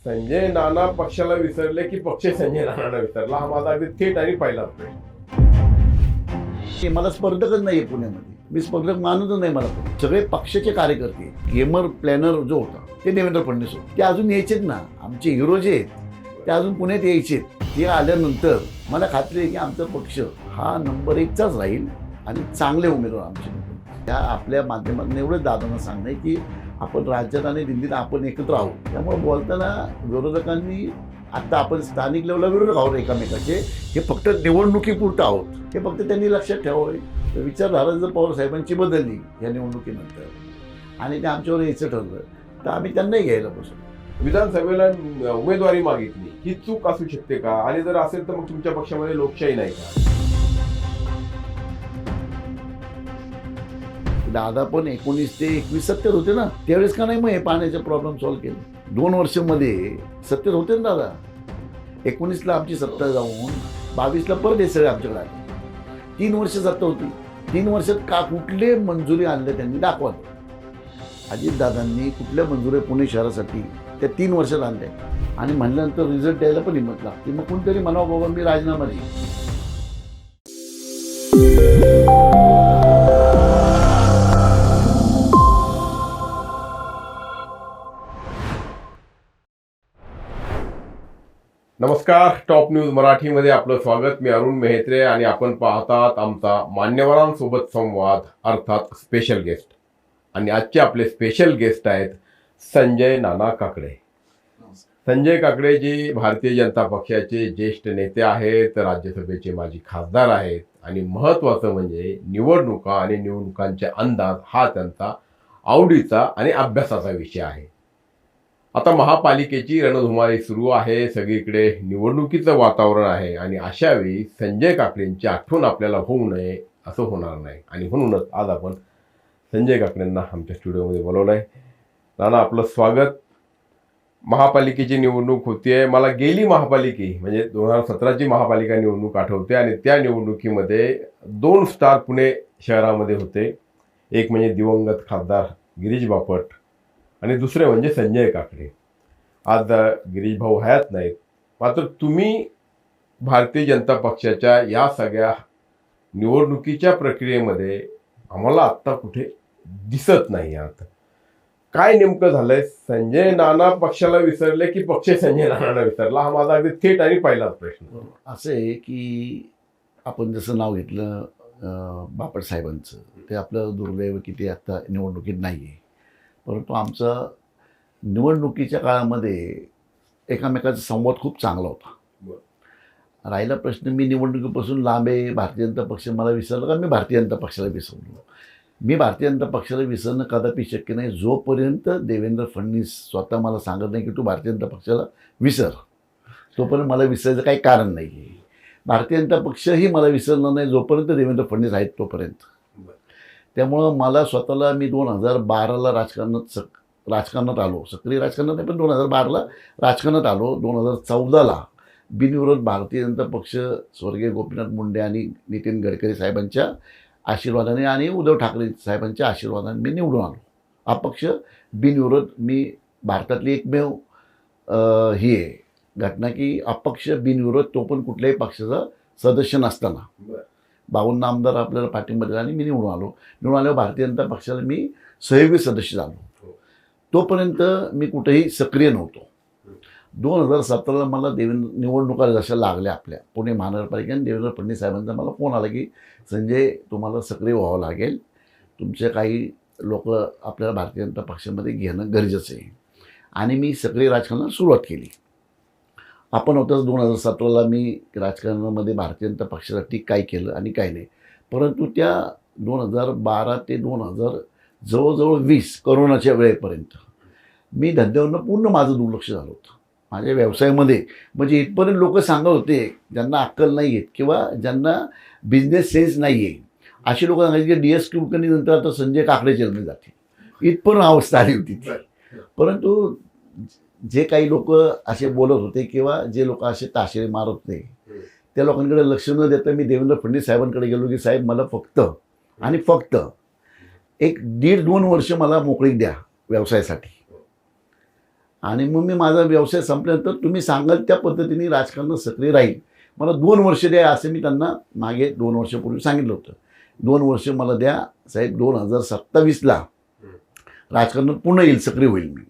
संजय नाना पक्षाला विसरले की पक्ष संजय नानांना विसरला, हा माझा अगदी थेट आणि पहिलाच प्रश्न. मला स्पर्धकच नाही आहे पुण्यामध्ये. मी स्पर्धक मानतच नाही मला. सगळे पक्षाचे कार्यकर्ते, गेमर प्लॅनर जो होता ते देवेंद्र फडणवीस होते. ते अजून यायचेत ना, आमचे हिरो जे आहेत ते अजून पुण्यात यायचेत. ते आल्यानंतर मला खात्री आहे की आमचा पक्ष हा नंबर 1चाच राहील आणि चांगले उमेदवार आमचे. त्या आपल्या माध्यमातून एवढंच दादांना सांगणं आहे की आपण राज्यात आणि दिल्लीत आपण एकत्र आहोत. त्यामुळे बोलताना विरोधकांनी आता आपण स्थानिक लेवलला विरोधक आहोत एकमेकाचे, हे फक्त निवडणुकीपुरतं आहोत हे फक्त त्यांनी लक्षात ठेवावे. विचारधारा जर पवार साहेबांची बदलली या निवडणुकीनंतर आणि ते आमच्यावर यायचं ठरलं तर आम्ही त्यांनाही घ्यायला बसू. विधानसभेला उमेदवारी मागितली ही चूक असू शकते का? आणि जर असेल तर मग तुमच्या पक्षामध्ये लोकशाही नाही का? दादा पण 19 ते 21 सत्तेत होते ना, त्यावेळेस का नाही मग हे पाण्याचे प्रॉब्लेम सॉल्व्ह केले? 2 वर्षामध्ये सत्तेत होते ना दादा. 19ला आमची सत्ता जाऊन 22ला परत हे सगळे आमच्याकडे आले. 3 वर्ष सत्ता होती. 3 वर्षात का कुठले मंजुरी आणले त्यांनी दाखवलं. अजितदादांनी कुठल्या मंजुरी पुणे शहरासाठी त्या 3 वर्षात आणल्या आणि म्हणल्यानंतर रिझल्ट द्यायला पण हिंमत लागते. मग कोणतरी म्हणावं बाबा मी राजीनामा देईन. नमस्कार, टॉप न्यूज मराठीमध्ये आपलं स्वागत. मी अरुण मेहत्रे आणि आपण पाहतात आमचा मान्यवरांसोबत संवाद, अर्थात स्पेशल गेस्ट. आणि आजचे आपले स्पेशल गेस्ट आहेत संजय नाना काकडे. संजय काकडे जी भारतीय जनता पक्षाचे ज्येष्ठ नेते आहेत, राज्यसभेचे माजी खासदार आहेत आणि महत्त्वाचं म्हणजे निवडणुका आणि निवडणुकांचे अंदाज हा त्यांचा आवडीचा आणि अभ्यासाचा विषय आहे. आता महापालिकेची रणधुमाळी सुरू आहे, सगळीकडे निवडणुकीचं वातावरण आहे आणि अशावेळी संजय काकडेंची आठवण आपल्याला होऊ नये असं होणार नाही. आणि म्हणूनच आज आपण संजय काकडेंना आमच्या स्टुडिओमध्ये बोलवलं आहे. नाना, आपलं स्वागत. महापालिकेची निवडणूक होतीये. मला गेली महापालिका म्हणजे 2017ची महापालिका निवडणूक आठवते आणि त्या निवडणुकीमध्ये 2 स्टार पुणे शहरामध्ये होते. एक म्हणजे दिवंगत खासदार गिरीश बापट आणि दुसरे म्हणजे संजय काकडे. आज गिरीश भाऊ हयात नाहीत, मात्र तुम्ही भारतीय जनता पक्षाच्या या सगळ्या निवडणुकीच्या प्रक्रियेमध्ये आम्हाला आत्ता कुठे दिसत नाही आहात. काय नेमकं झालंय? संजय नाना पक्षाला विसरले की पक्ष संजय नानांना विसरला, हा माझा अगदी थेट आणि पहिलाच प्रश्न. असं आहे की आपण जसं नाव घेतलं बापट साहेबांचं, ते आपलं दुर्दैव की ते आत्ता निवडणुकीत नाही आहे. परंतु आमचा निवडणुकीच्या काळामध्ये एकमेकाचा संवाद खूप चांगला होता. राहिला प्रश्न, मी निवडणुकीपासून लांब आहे, भारतीय जनता पक्ष मला विसरलं का मी भारतीय जनता पक्षाला विसरलो? मी भारतीय जनता पक्षाला विसरणं कदापि शक्य नाही जोपर्यंत देवेंद्र फडणवीस स्वतः मला सांगत नाही की तू भारतीय जनता पक्षाला विसर, तोपर्यंत मला विसरायचं काही कारण नाही आहे. भारतीय जनता पक्षही मला विसरणार नाही जोपर्यंत देवेंद्र फडणवीस आहेत तोपर्यंत. त्यामुळं मला स्वतःला, मी 2012ला राजकारणात आलो, सक्रिय राजकारणात नाही पण 2012ला राजकारणात आलो. 2014ला बिनविरोध भारतीय जनता पक्ष स्वर्गीय गोपीनाथ मुंडे आणि नितीन गडकरी साहेबांच्या आशीर्वादाने आणि उद्धव ठाकरे साहेबांच्या आशीर्वादाने मी निवडून आलो. अपक्ष बिनविरोध. मी भारतातली एकमेव ही आहे घटना की अपक्ष बिनविरोध, तो पण कुठल्याही पक्षाचा सदस्य नसताना 52 आमदार आपल्याला पाठिंबा दिला आणि मी निवडून आलो. निवडून आल्यावर भारतीय जनता पक्षाला मी सहयोगी सदस्य झालो. तोपर्यंत मी कुठेही सक्रिय नव्हतो. 2017ला मला निवडणुका जशा लागल्या आपल्या पुणे महानगरपालिकेने, देवेंद्र फडणवीस साहेबांचा मला फोन आला की संजय तुम्हाला सक्रिय व्हावं लागेल, तुमचे काही लोक आपल्याला भारतीय जनता पक्षामध्ये घेणं गरजेचं आहे. आणि मी सक्रिय राजकारणाला सुरुवात केली. आपण होतंच 2017ला मी राजकारणामध्ये भारतीय जनता पक्षासाठी काय केलं आणि काय नाही. परंतु त्या 2012 ते 2000 जवळजवळ 20 करोनाच्या वेळेपर्यंत मी धंद्यावरनं पूर्ण माझं दुर्लक्ष झालं होतं. माझ्या व्यवसायामध्ये म्हणजे इथपर्यंत लोक सांगत होते ज्यांना अक्कल नाही आहेत किंवा ज्यांना बिझनेस सेन्स नाही आहे, अशी लोक सांगायचे की DS कुलकर्णीनंतर आता संजय काकडे चेअरमन जाते. इथपर्यंत अवस्था आली होती. परंतु जे काही लोक असे बोलत होते किंवा जे लोक असे ताशेरे मारत होते त्या लोकांकडे लक्ष न देता मी देवेंद्र फडणवीस साहेबांकडे गेलो की साहेब मला फक्त आणि फक्त 1.5-2 वर्ष मला मोकळीक द्या व्यवसायासाठी. आणि मग मी माझा व्यवसाय संपल्यानंतर तुम्ही सांगाल त्या पद्धतीने राजकारणात सक्रिय राहील. मला 2 वर्ष द्या असं मी त्यांना मागे 2 वर्षापूर्वी सांगितलं होतं. 2 वर्ष मला द्या साहेब, 2027ला राजकारणात पुन्हा येईल, सक्रिय होईल मी.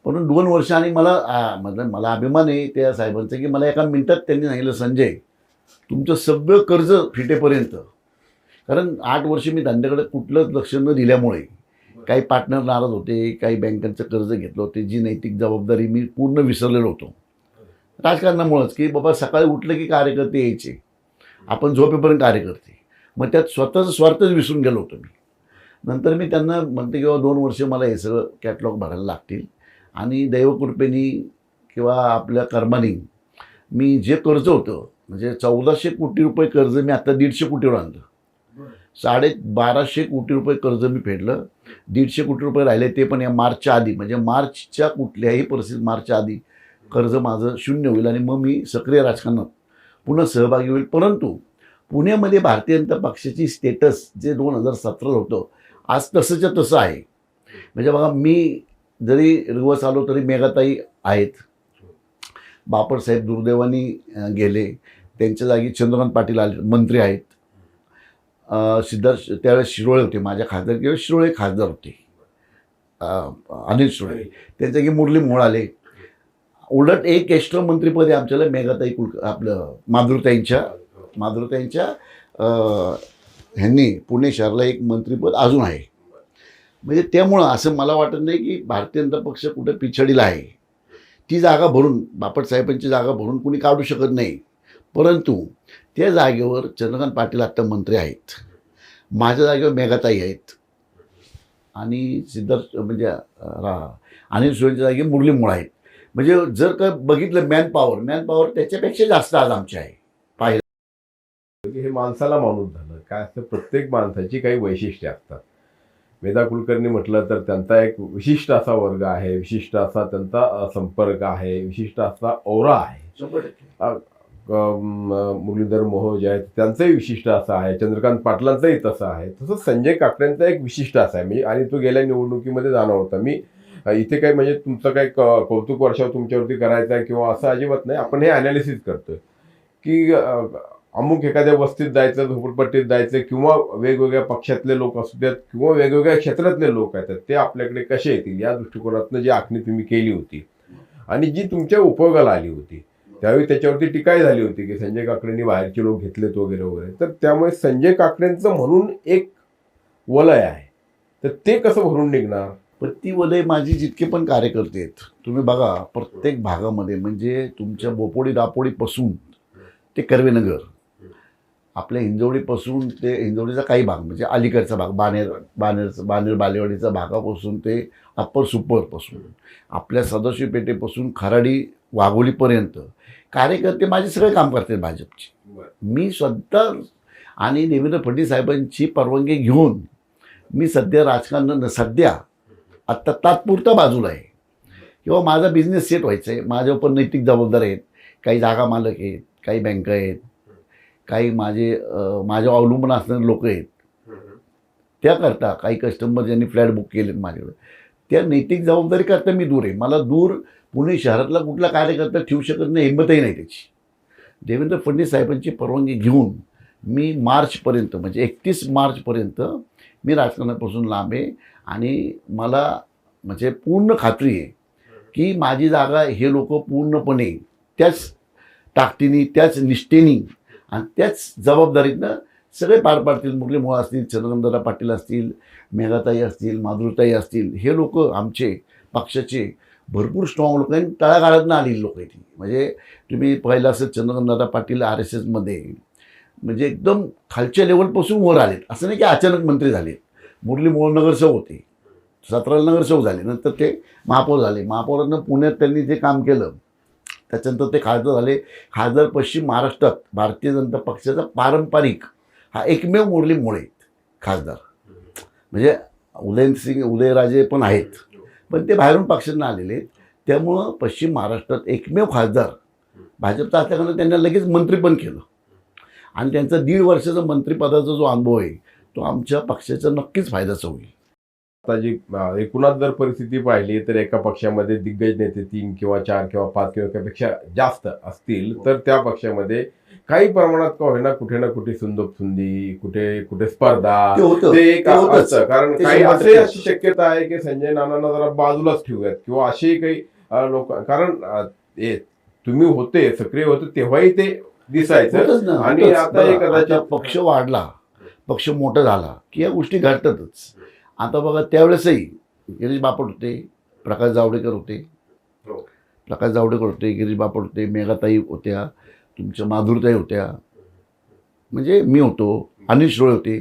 म्हणून 2 वर्ष आणि मला अभिमान आहे त्या साहेबांचा की मला एका मिनिटात त्यांनी सांगितलं, संजय तुमचं सगळं कर्ज फिटेपर्यंत, कारण 8 वर्ष मी धंद्याकडे कुठलंच लक्ष न दिल्यामुळे काही पार्टनर नाराज होते, काही बँकांचं कर्ज घेतलं होते, जी नैतिक जबाबदारी मी पूर्ण विसरलेलो होतो राजकारणामुळंच. की बाबा सकाळी उठलं की कार्यकर्ते यायचे, आपण झोपेपर्यंत कार्यकर्ते, मग त्यात स्वतःचं स्वार्थच विसरून गेलो होतो मी. नंतर मी त्यांना म्हणते की 2 वर्ष मला हे सगळं कॅटलॉग भरायला लागतील आणि दैवकृपेने किंवा आपल्या कर्माने मी जे कर्ज होतं म्हणजे 1400 कोटी रुपये कर्ज मी आता 150 कोटीवर आणलं. 1250 कोटी रुपये कर्ज मी फेडलं. 150 कोटी रुपये राहिले ते पण या मार्चच्या आधी, म्हणजे मार्चच्या कुठल्याही परिस्थितीत मार्चच्या आधी कर्ज माझं शून्य होईल आणि मग मी सक्रिय राजकारणात पुन्हा सहभागी होईल. परंतु पुण्यामध्ये भारतीय जनता पक्षाची स्टेटस जे 2017 होतं आज तसंच्या तसं आहे. म्हणजे बघा, मी जरी रिवर्स आलो तरी मेघाताई आहेत, बापटसाहेब दुर्दैवानी गेले, त्यांच्या जागी चंद्रकांत पाटील आले, मंत्री आहेत. सिद्धार्थ त्यावेळेस शिरोळे होते, माझ्या खासदार शिरोळे खासदार होते, अनिल शिरोळे, त्यांच्या जागी मुरली मोहोळ आले. उलट एक एक्स्ट्रा मंत्रीपद आमच्याला मेघाताई आपलं माधुरताईंच्या ह्यांनी पुणे शहराला एक मंत्रीपद अजून आहे. म्हणजे त्यामुळं असं मला वाटत नाही की भारतीय जनता पक्ष कुठे पिछडीला आहे. ती जागा भरून, बापटसाहेबांची जागा भरून कुणी काढू शकत नाही. परंतु त्या जागेवर चंद्रकांत पाटील आत्ता मंत्री आहेत, माझ्या जागेवर मेघाताई आहेत आणि सिद्धार्थ म्हणजे अनिल शिरोळेंच्या जागी मुरली मोहोळ आहेत. म्हणजे जर का बघितलं मॅन पॉवर त्याच्यापेक्षा जास्त आज आमची आहे. पाहिलं हे माणसाला माणूस झालं काय असतं, प्रत्येक माणसाची काही वैशिष्ट्ये असतात. मेधा कुलकर्णी म्हटलं तर त्यांचा एक विशिष्ट असा वर्ग आहे, विशिष्ट असा त्यांचा संपर्क आहे, विशिष्ट असा औरा आहे. 100% मुरलीधर मोहोळ जे आहेत त्यांचंही विशिष्ट असं आहे, चंद्रकांत पाटलांचंही तसं आहे. तसंच संजय काकडेंचा एक विशिष्ट असा आहे. मी आणि तो गेल्या निवडणुकीमध्ये जाणार होता. मी इथे काही म्हणजे तुमचं काही कौतुक वर्षाव तुमच्यावरती करायचं आहे किंवा असं अजिबात नाही. आपण हे ॲनालिसिस करतोय की अमुक एखाद्या वस्तीत जायचं, झोपडपट्टीत जायचं किंवा वेगवेगळ्या पक्षातले लोक असू द्यात किंवा वेगवेगळ्या क्षेत्रातले लोक आहेत ते आपल्याकडे कसे येतील या दृष्टिकोनातनं जी आखणी तुम्ही केली होती आणि जी तुमच्या उपयोगाला आली होती, त्यावेळी त्याच्यावरती टीकाही झाली होती की संजय काकडेंनी बाहेरचे लोक घेतलेत वगैरे वगैरे. तर त्यामुळे संजय काकडेंचं म्हणून एक वलय आहे, तर ते कसं भरून निघणार? पण ती वलय माझी जितके पण कार्यकर्ते आहेत तुम्ही बघा प्रत्येक भागामध्ये, म्हणजे तुमच्या बोपोडी दापोडीपासून ते कर्वेनगर, आपल्या हिंजवडीपासून ते हिंजवडीचा काही भाग म्हणजे अलीकडचा भाग बाणेर बालेवाडीचा भागापासून ते अप्पर सुपरपासून आपल्या सदाशिव पेठेपासून खराडी वाघोलीपर्यंत कार्यकर्ते माझे सगळे काम करतात भाजपचे. मी स्वतः आणि देवेंद्र फडणवीस साहेबांची परवानगी घेऊन मी सध्या राजकारण आत्ता तात्पुरता बाजूला आहे किंवा माझा बिझनेस सेट व्हायचा आहे. माझ्यावर पण नैतिक जबाबदारी आहेत, काही जागा मालक आहेत, काही बँका आहेत, काही माझ्या अवलंबून असणारे लोक आहेत. त्याकरता काही कस्टमर ज्यांनी फ्लॅट बुक केलेत माझ्याकडे, त्या नैतिक जबाबदारीकरता मी दूर आहे. मला दूर पुणे शहरातला कुठला कार्यकर्ता ठेवू शकत नाही, हिंमतही नाही त्याची. देवेंद्र फडणवीस साहेबांची परवानगी घेऊन मी मार्चपर्यंत म्हणजे 31 मार्चपर्यंत मी राजकारणापासून लांब आहे आणि मला म्हणजे पूर्ण खात्री आहे की माझी जागा हे लोक पूर्णपणे त्याच ताकदीने, त्याच निष्ठेने आणि त्याच जबाबदारीतनं सगळे पार पाडतील. मुरली मोहोळ असतील, चंद्रकांतदादा पाटील असतील, मेघाताई असतील, माधुरताई असतील, हे लोक आमचे पक्षाचे भरपूर स्ट्रॉंग लोक आहेत, तळागाळातनं आलेली लोक आहेत. म्हणजे तुम्ही पाहिलं असेल चंद्रकांतदादा पाटील RSSमध्ये म्हणजे एकदम खालच्या लेवलपासून वर आलेत, असं नाही की अचानक मंत्री झाले. मुरली मोहोळ नगरसेवक होते, 17 नगरसेवक झाले, नंतर ते महापौर झाले, महापौरांना पुण्यात त्यांनी जे काम केलं त्याच्यानंतर ते खासदार झाले. खासदार पश्चिम महाराष्ट्रात भारतीय जनता पक्षाचा पारंपरिक हा एकमेव मुरली मोहोळ आहेत खासदार. म्हणजे उदयराजे पण आहेत, पण ते बाहेरून पक्षांना आलेले आहेत. त्यामुळं पश्चिम महाराष्ट्रात एकमेव खासदार भाजपचा असल्याकारणे त्यांना लगेच मंत्री पण केलं आणि त्यांचा 1.5 वर्षाचा मंत्रिपदाचा जो अनुभव आहे तो आमच्या पक्षाचा नक्कीच फायद्याचा होईल. आता जी एकूणात जर परिस्थिती पाहिली तर एका पक्षामध्ये दिग्गज नेते 3 किंवा 4 किंवा 5 किंवा त्यापेक्षा जास्त असतील तर त्या पक्षामध्ये काही प्रमाणात का होईना कुठे ना कुठे सुंदोपसुंदी, कुठे कुठे स्पर्धा ते होतं. ते एक ते होतंच. असतं. कारण ते काही 100% अशी शक्यता आहे की संजय नानांना जरा बाजूलाच ठेवूयात किंवा असेही काही लोक, कारण तुम्ही होते सक्रिय होते तेव्हाही ते दिसायचं होतच ना, आणि होतंच. आता हे बघा, कदाचित आता पक्ष वाढला, पक्ष मोठा झाला की या गोष्टी घडतातच. आता बघा त्यावेळेसही गिरीश बापट होते, प्रकाश जावडेकर होते, हो. प्रकाश जावडेकर होते, गिरीश बापट होते, मेघाताई होत्या, तुमच्या माधुरताई होत्या, म्हणजे मी होतो, अनिल शिरोळे होते.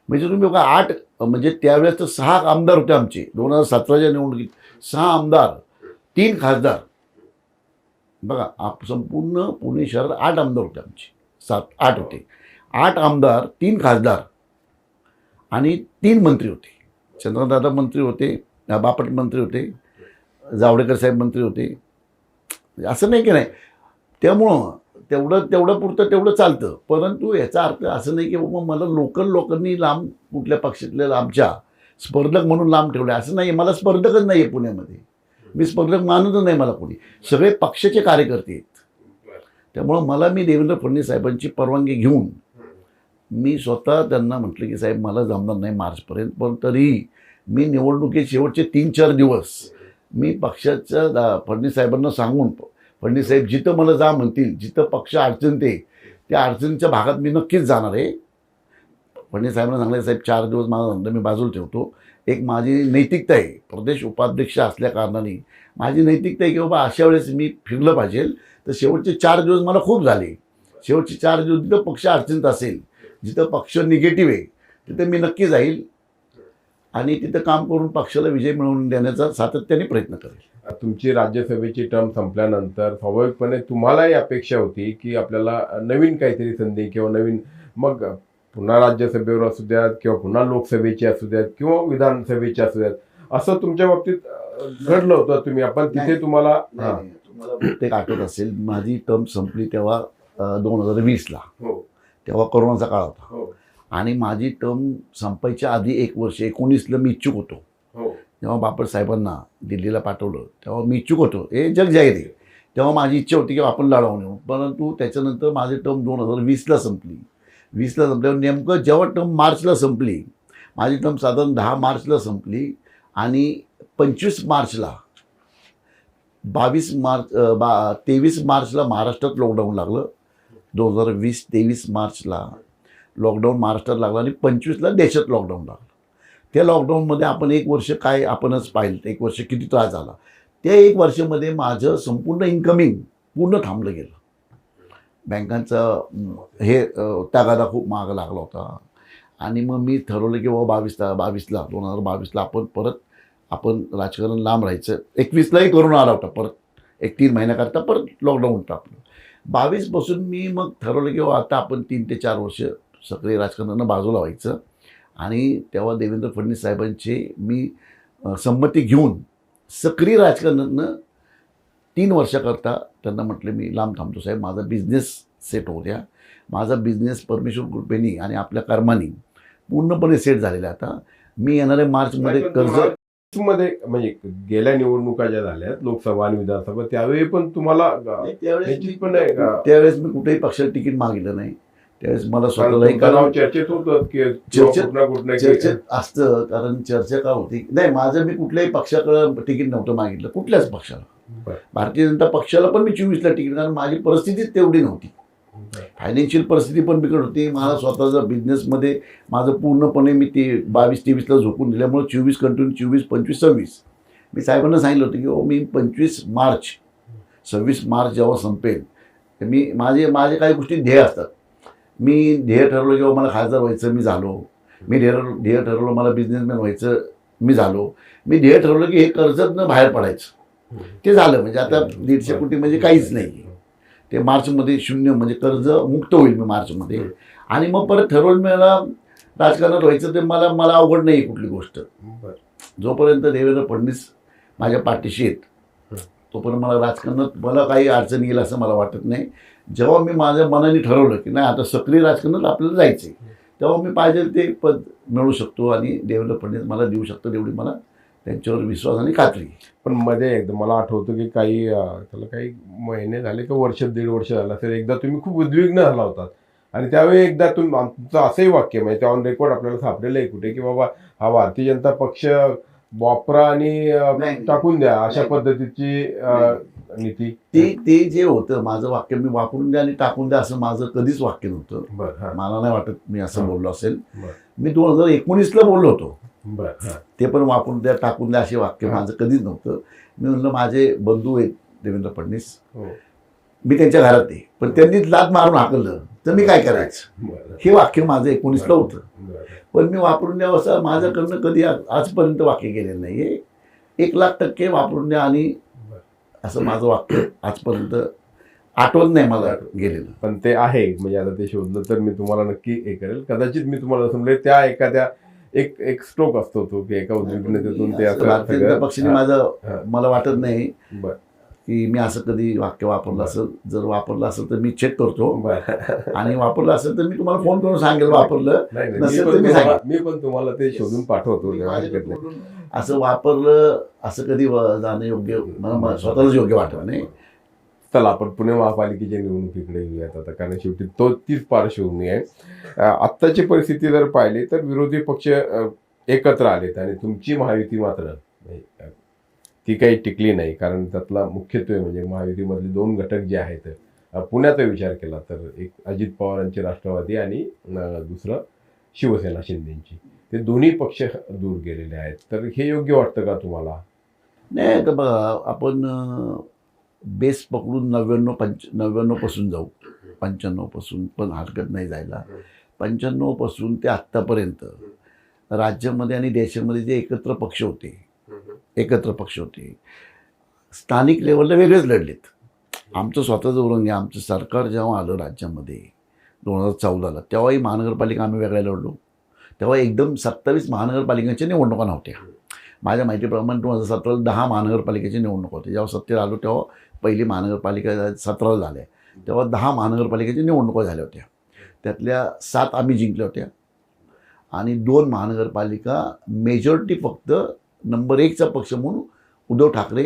म्हणजे तुम्ही बघा 8 म्हणजे त्यावेळेस तर 6 आमदार होते आमचे 2017च्या निवडणुकीत. 6 आमदार, 3 खासदार. बघा संपूर्ण पुणे शहरात 8 आमदार होते आमचे, 8 होते. 8 आमदार, 3 खासदार आणि 3 मंत्री होते. चंद्रकांतदादा मंत्री होते, बापट मंत्री होते, जावडेकर साहेब मंत्री होते. असं नाही की नाही. त्यामुळं तेवढं पुरतं तेवढं चालतं. परंतु याचा अर्थ असं नाही की बाबा मला लोकांनी लांब कुठल्या पक्षातल्या लांबच्या स्पर्धक म्हणून लांब ठेवले असं नाही. मला स्पर्धकच नाही आहे पुण्यामध्ये. मी स्पर्धक मानतच नाही मला कोणी. सगळे पक्षाचे कार्यकर्ते आहेत. त्यामुळं मी देवेंद्र फडणवीस साहेबांची परवानगी घेऊन मी स्वतः त्यांना म्हटलं की साहेब मला जमणार नाही मार्चपर्यंत, पण तरीही मी निवडणुकीचे शेवटचे 3-4 दिवस मी पक्षाच्या फडणवीस साहेबांना सांगून, फडणवीस साहेब जिथं मला जा म्हणतील, जिथं पक्ष अडचणीत आहे त्या अडचणीच्या भागात मी नक्कीच जाणार आहे. फडणवीस साहेबांना सांगले साहेब 4 दिवस माझा धंदा मी बाजूला ठेवतो. एक माझी नैतिकता आहे, प्रदेश उपाध्यक्ष असल्या कारणाने माझी नैतिकता आहे की बाबा अशा वेळेस मी फिरलं पाहिजे. तर शेवटचे 4 दिवस मला खूप झाले. शेवटचे 4 दिवस जिथं पक्ष अडचणीत असेल, जिथं पक्ष निगेटिव्ह आहे तिथं मी नक्की जाईल आणि तिथं काम करून पक्षाला विजय मिळवून देण्याचा सातत्याने प्रयत्न करेल. तुमची राज्यसभेची टर्म संपल्यानंतर स्वाभाविकपणे तुम्हालाही अपेक्षा होती की आपल्याला नवीन काहीतरी संधी किंवा नवीन, मग पुन्हा राज्यसभेवर असू द्यात किंवा पुन्हा लोकसभेची असू द्यात किंवा विधानसभेची असू द्यात, असं तुमच्या बाबतीत घडलं होतं. तुम्ही आपण तिथे तुम्हाला तुम्हाला बहुतेक आठवत असेल माझी टर्म संपली तेव्हा 2020ला, तेव्हा कोरोनाचा काळ होता आणि माझी टर्म संपायच्या आधी 1 वर्ष 19ला मी इच्छुक होतो. जेव्हा बापट साहेबांना दिल्लीला पाठवलं तेव्हा मी इच्छुक होतो. हे जग जाहीर आहे. तेव्हा माझी इच्छा होती की आपण लढवून येऊ. परंतु त्याच्यानंतर माझी टर्म 2020ला संपली. 20ला संपल्यावर नेमकं जेव्हा टर्म मार्चला संपली, माझी टर्म साधारण 10 मार्चला संपली आणि 25 मार्चला 23 मार्चला महाराष्ट्रात लॉकडाऊन लागलं. 2020-23 मार्चला लॉकडाऊन महाराष्ट्रात लागला आणि 25ला देशात लॉकडाऊन लागलं. त्या लॉकडाऊनमध्ये आपण 1 वर्ष काय आपणच पाहिलं, 1 वर्ष किती त्रास झाला. त्या 1 वर्षामध्ये माझं संपूर्ण इन्कमिंग पूर्ण थांबलं गेलं. बँकांचा तगादा खूप महाग लागला होता आणि मग मी ठरवलं की बाबा 2022ला आपण राजकारण लांब राहायचं. 21लाही करून आला होता परत, 1-3 महिन्याकरता परत लॉकडाऊन टाकलं. 22पासून मी मग ठरवलं की बाबा आता आपण 3 ते 4 वर्ष सक्रिय राजकारणानं बाजूला व्हायचं आणि तेव्हा देवेंद्र फडणवीस साहेबांची मी संमती घेऊन सक्रिय राजकारणानं 3 वर्षाकरता त्यांना म्हटलं मी लांब थांबतो साहेब, माझा बिझनेस सेट होऊ द्या. माझा बिझनेस परमेश्वर कृपेनी आणि आपल्या कर्मानी पूर्णपणे सेट झालेला. आता मी येणाऱ्या मार्चमध्ये मध्ये म्हणजे गेल्या निवडणुका ज्या झाल्यात लोकसभा आणि विधानसभा त्यावेळी पण तुम्हाला त्यावेळेस मी कुठेही पक्षाला तिकीट मागितलं नाही. त्यावेळेस मला स्वतःलाही चर्चेत होतं की चर्चेत असतं. कारण चर्चा का होती नाही, माझं मी कुठल्याही पक्षाकडं तिकीट नव्हतं मागितलं, कुठल्याच पक्षाला. भारतीय जनता पक्षाला पण मी 24ला तिकीट, कारण माझी परिस्थितीच तेवढी नव्हती. फायनान्शियल परिस्थिती पण बिकट होती. मला स्वतःचा बिझनेसमध्ये माझं पूर्णपणे मी ते 22-23ला झोपून दिल्यामुळे 24 कंटिन्यू 24-25-26 मी साहेबांना सांगितलं होतं की मी 26 मार्च 26 मार्च जेव्हा संपेल तर मी माझे काही गोष्टी ध्येय असतात. मी ध्येय ठरवलं की मला खासदार व्हायचं, मी झालो. मी ध्येय ठरवलं मला बिझनेसमॅन व्हायचं, मी झालो. मी ध्येय ठरवलं की हे कर्जातनं बाहेर पडायचं, ते झालं. म्हणजे आता 150 कोटी म्हणजे काहीच नाही. ते मार्चमध्ये 0 म्हणजे कर्ज मुक्त होईल मी मार्चमध्ये. आणि मग परत ठरवलं मला राजकारणात व्हायचं ते मला अवघड नाही कुठली गोष्ट. जोपर्यंत देवेंद्र फडणवीस माझ्या पाठीशी आहेत तोपर्यंत मला राजकारणात मला काही अडचण येईल असं मला वाटत नाही. जेव्हा मी माझ्या मनाने ठरवलं की नाही आता सक्रिय राजकारणात आपल्याला जायचं आहे, तेव्हा मी पाहिजे ते पद मिळू शकतो आणि देवेंद्र फडणवीस मला देऊ शकतो, एवढी मला त्यांच्यावर विश्वास आणि खात्री. पण मध्ये एकदा मला आठवतं की त्याला काही महिने झाले का वर्ष 1.5 वर्ष झालं असेल, एकदा तुम्ही खूप उद्विग्न झाला होतात आणि त्यावेळी एकदा तुमचं असंही वाक्य म्हणजे ऑन रेकॉर्ड आपल्याला सापडेलं आहे कुठे की बाबा हा भारतीय जनता पक्ष वापरा आणि टाकून द्या अशा पद्धतीची नीती. ते जे होतं माझं वाक्य, मी वापरून द्या आणि टाकून द्या असं माझं कधीच वाक्य नव्हतं. बरं. मला नाही वाटत मी असं बोललो असेल. बरं. मी 2019ला बोललो होतो, बरं. ते पण वापरून द्या टाकून द्या असे वाक्य माझं कधीच नव्हतं. मी म्हणलं माझे बंधू आहेत देवेंद्र फडणवीस, मी त्यांच्या घरात आहे, पण त्यांनी लाद मारून हाकललं तर मी काय करायचं, हे वाक्य माझं 19ला होतं. पण मी वापरून द्या असं माझ्याकडनं कधी आजपर्यंत वाक्य केलेलं नाही आहे. 1,00,000% वापरून द्या आणि असं माझं वाक्य आजपर्यंत आठवत नाही मला गेलेलं. पण ते आहे म्हणजे आता ते शोधलं तर मी तुम्हाला नक्की हे करेल. कदाचित मी तुम्हाला समजेल त्या एखाद्या एक स्ट्रोक असतो तो की एका उद्विग्नतेतून ते असं भारतीय जनता पक्षाने माझं मला वाटत नाही बरं की मी असं कधी वाक्य वापरलं असेल. जर वापरलं असेल तर मी चेक करतो आणि वापरलं असेल तर मी तुम्हाला फोन करून सांगेल वापरलं नसेल तर मी सांगेल. मी पण तुम्हाला ते शोधून पाठवतो. असं वापरलं असं कधी जाणं योग्य मला स्वतःलाच योग्य वाटत नाही. चला आपण पुणे महापालिकेच्या निवडणुकीकडे येऊयात आता, कारण शेवटी तीच पार्श्वभूमी आहे. आत्ताची परिस्थिती जर पाहिली तर विरोधी पक्ष एकत्र आलेत आणि तुमची महायुती मात्र ती काही टिकली नाही. कारण त्यातला मुख्यत्वे म्हणजे महायुतीमधले 2 घटक जे आहेत, पुण्याचा विचार केला तर एक अजित पवारांचे राष्ट्रवादी आणि दुसरं शिवसेना शिंदेची, ते दोन्ही पक्ष दूर गेलेले आहेत. तर हे योग्य वाटतं का तुम्हाला? नाही तर बघा, आपण बेस पकडून 99 पासून जाऊ, 95 पासून पण हरकत नाही जायला. 95 पासून ते आत्तापर्यंत राज्यामध्ये आणि देशामध्ये जे एकत्र पक्ष होते स्थानिक लेवलला वेगळेच लढलेत. आमचं स्वतःचं उदाहरण घ्या. आमचं सरकार जेव्हा आलं राज्यामध्ये 2014ला, तेव्हाही महानगरपालिका आम्ही वेगळ्या लढलो. तेव्हा एकदम 27 महानगरपालिकांच्या निवडणुका नव्हत्या. माझ्या माहितीप्रमाणे 2017ला 10 महानगरपालिकेच्या निवडणुका होत्या. जेव्हा सत्तेत आलो तेव्हा पहिली महानगरपालिका 17 झाल्या, तेव्हा 10 महानगरपालिकेच्या निवडणुका झाल्या होत्या. त्यातल्या 7 आम्ही जिंकल्या होत्या आणि 2 महानगरपालिका मेजॉरिटी फक्त नंबर 1चा पक्ष म्हणून उद्धव ठाकरे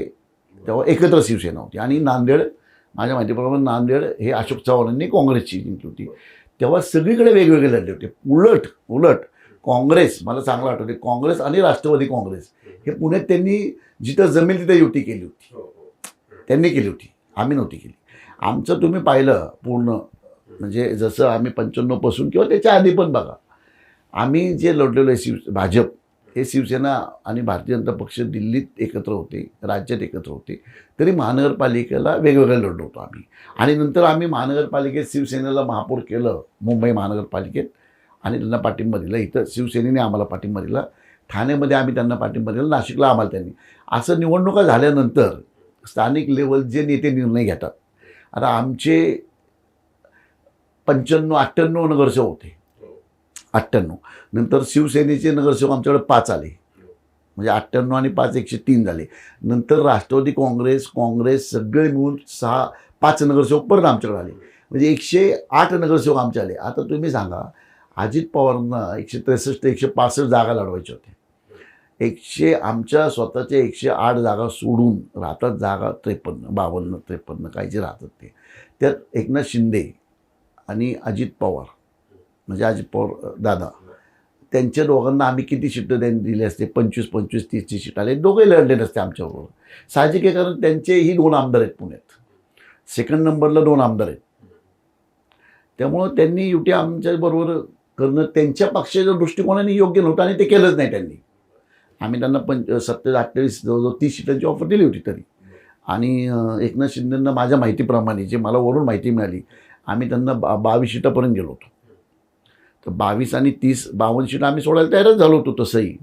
तेव्हा एकत्र शिवसेना होती. आणि नांदेड, माझ्या माहितीप्रमाणे नांदेड हे अशोक चव्हाणांनी काँग्रेसची जिंकली होती. तेव्हा सगळीकडे वेगवेगळे लढले होते. उलट काँग्रेस, मला चांगलं आठवते, काँग्रेस आणि राष्ट्रवादी काँग्रेस हे पुण्यात त्यांनी जिथं जमेल तिथं युती केली होती. त्यांनी केली होती, आम्ही नव्हती केली. आमचं तुम्ही पाहिलं पूर्ण म्हणजे जसं आम्ही 95 पासून किंवा त्याच्या आधी पण बघा, आम्ही जे लढलेलो आहे भाजप हे शिवसेना आणि भारतीय जनता पक्ष दिल्लीत एकत्र होते, राज्यात एकत्र होते, तरी महानगरपालिकेला वेगवेगळं लढलो होतो आम्ही. आणि नंतर आम्ही महानगरपालिकेत शिवसेनेला महापौर केलं मुंबई महानगरपालिकेत आणि त्यांना पाठिंबा दिला. इथं शिवसेनेने आम्हाला पाठिंबा दिला, ठाण्यामध्ये आम्ही त्यांना पाठिंबा दिला, नाशिकला आम्हाला त्यांनी. असं निवडणुका झाल्यानंतर स्थानिक लेवल जे नेते निर्णय घेतात, आता आमचे 95-98 नगरसेवक होते, 98. नंतर शिवसेनेचे नगरसेवक आमच्याकडे 5 आले, म्हणजे 98 आणि 5 103 झाले. नंतर राष्ट्रवादी काँग्रेस सगळे मिळून 5 नगरसेवक परत आमच्याकडे आले, म्हणजे 108 नगरसेवक आमचे आले. आता तुम्ही सांगा, अजित पवारांना 163-165 जागा लढवायच्या होत्या. आमच्या स्वतःच्या 108 जागा सोडून राहतात जागा 52-53 काही जे राहतात ते. त्यात एकनाथ शिंदे आणि अजित पवार म्हणजे अजित पवार दादा, त्यांच्या दोघांना आम्ही किती सीटं त्यांनी दिली असते, 25-25 30 सीट आले. दोघे लढले नसते आमच्याबरोबर. साहजिक आहे, कारण त्यांचेही 2 आमदार आहेत पुण्यात, सेकंड नंबरला 2 आमदार आहेत. त्यामुळं त्यांनी युती आमच्याबरोबर करणं त्यांच्या पक्षाच्या दृष्टिकोनाने योग्य नव्हतं आणि ते केलंच नाही त्यांनी. आम्ही त्यांना 27-28 जवळजवळ 30 सीटांची ऑफर दिली होती तरी. आणि एकनाथ शिंदेंना माझ्या माहितीप्रमाणे, जे मला वरून माहिती मिळाली, आम्ही त्यांना 22 सीटापर्यंत गेलो होतो. तर 22 आणि 30 52 सीटं आम्ही सोडायला तयारच झालो होतो. तसंही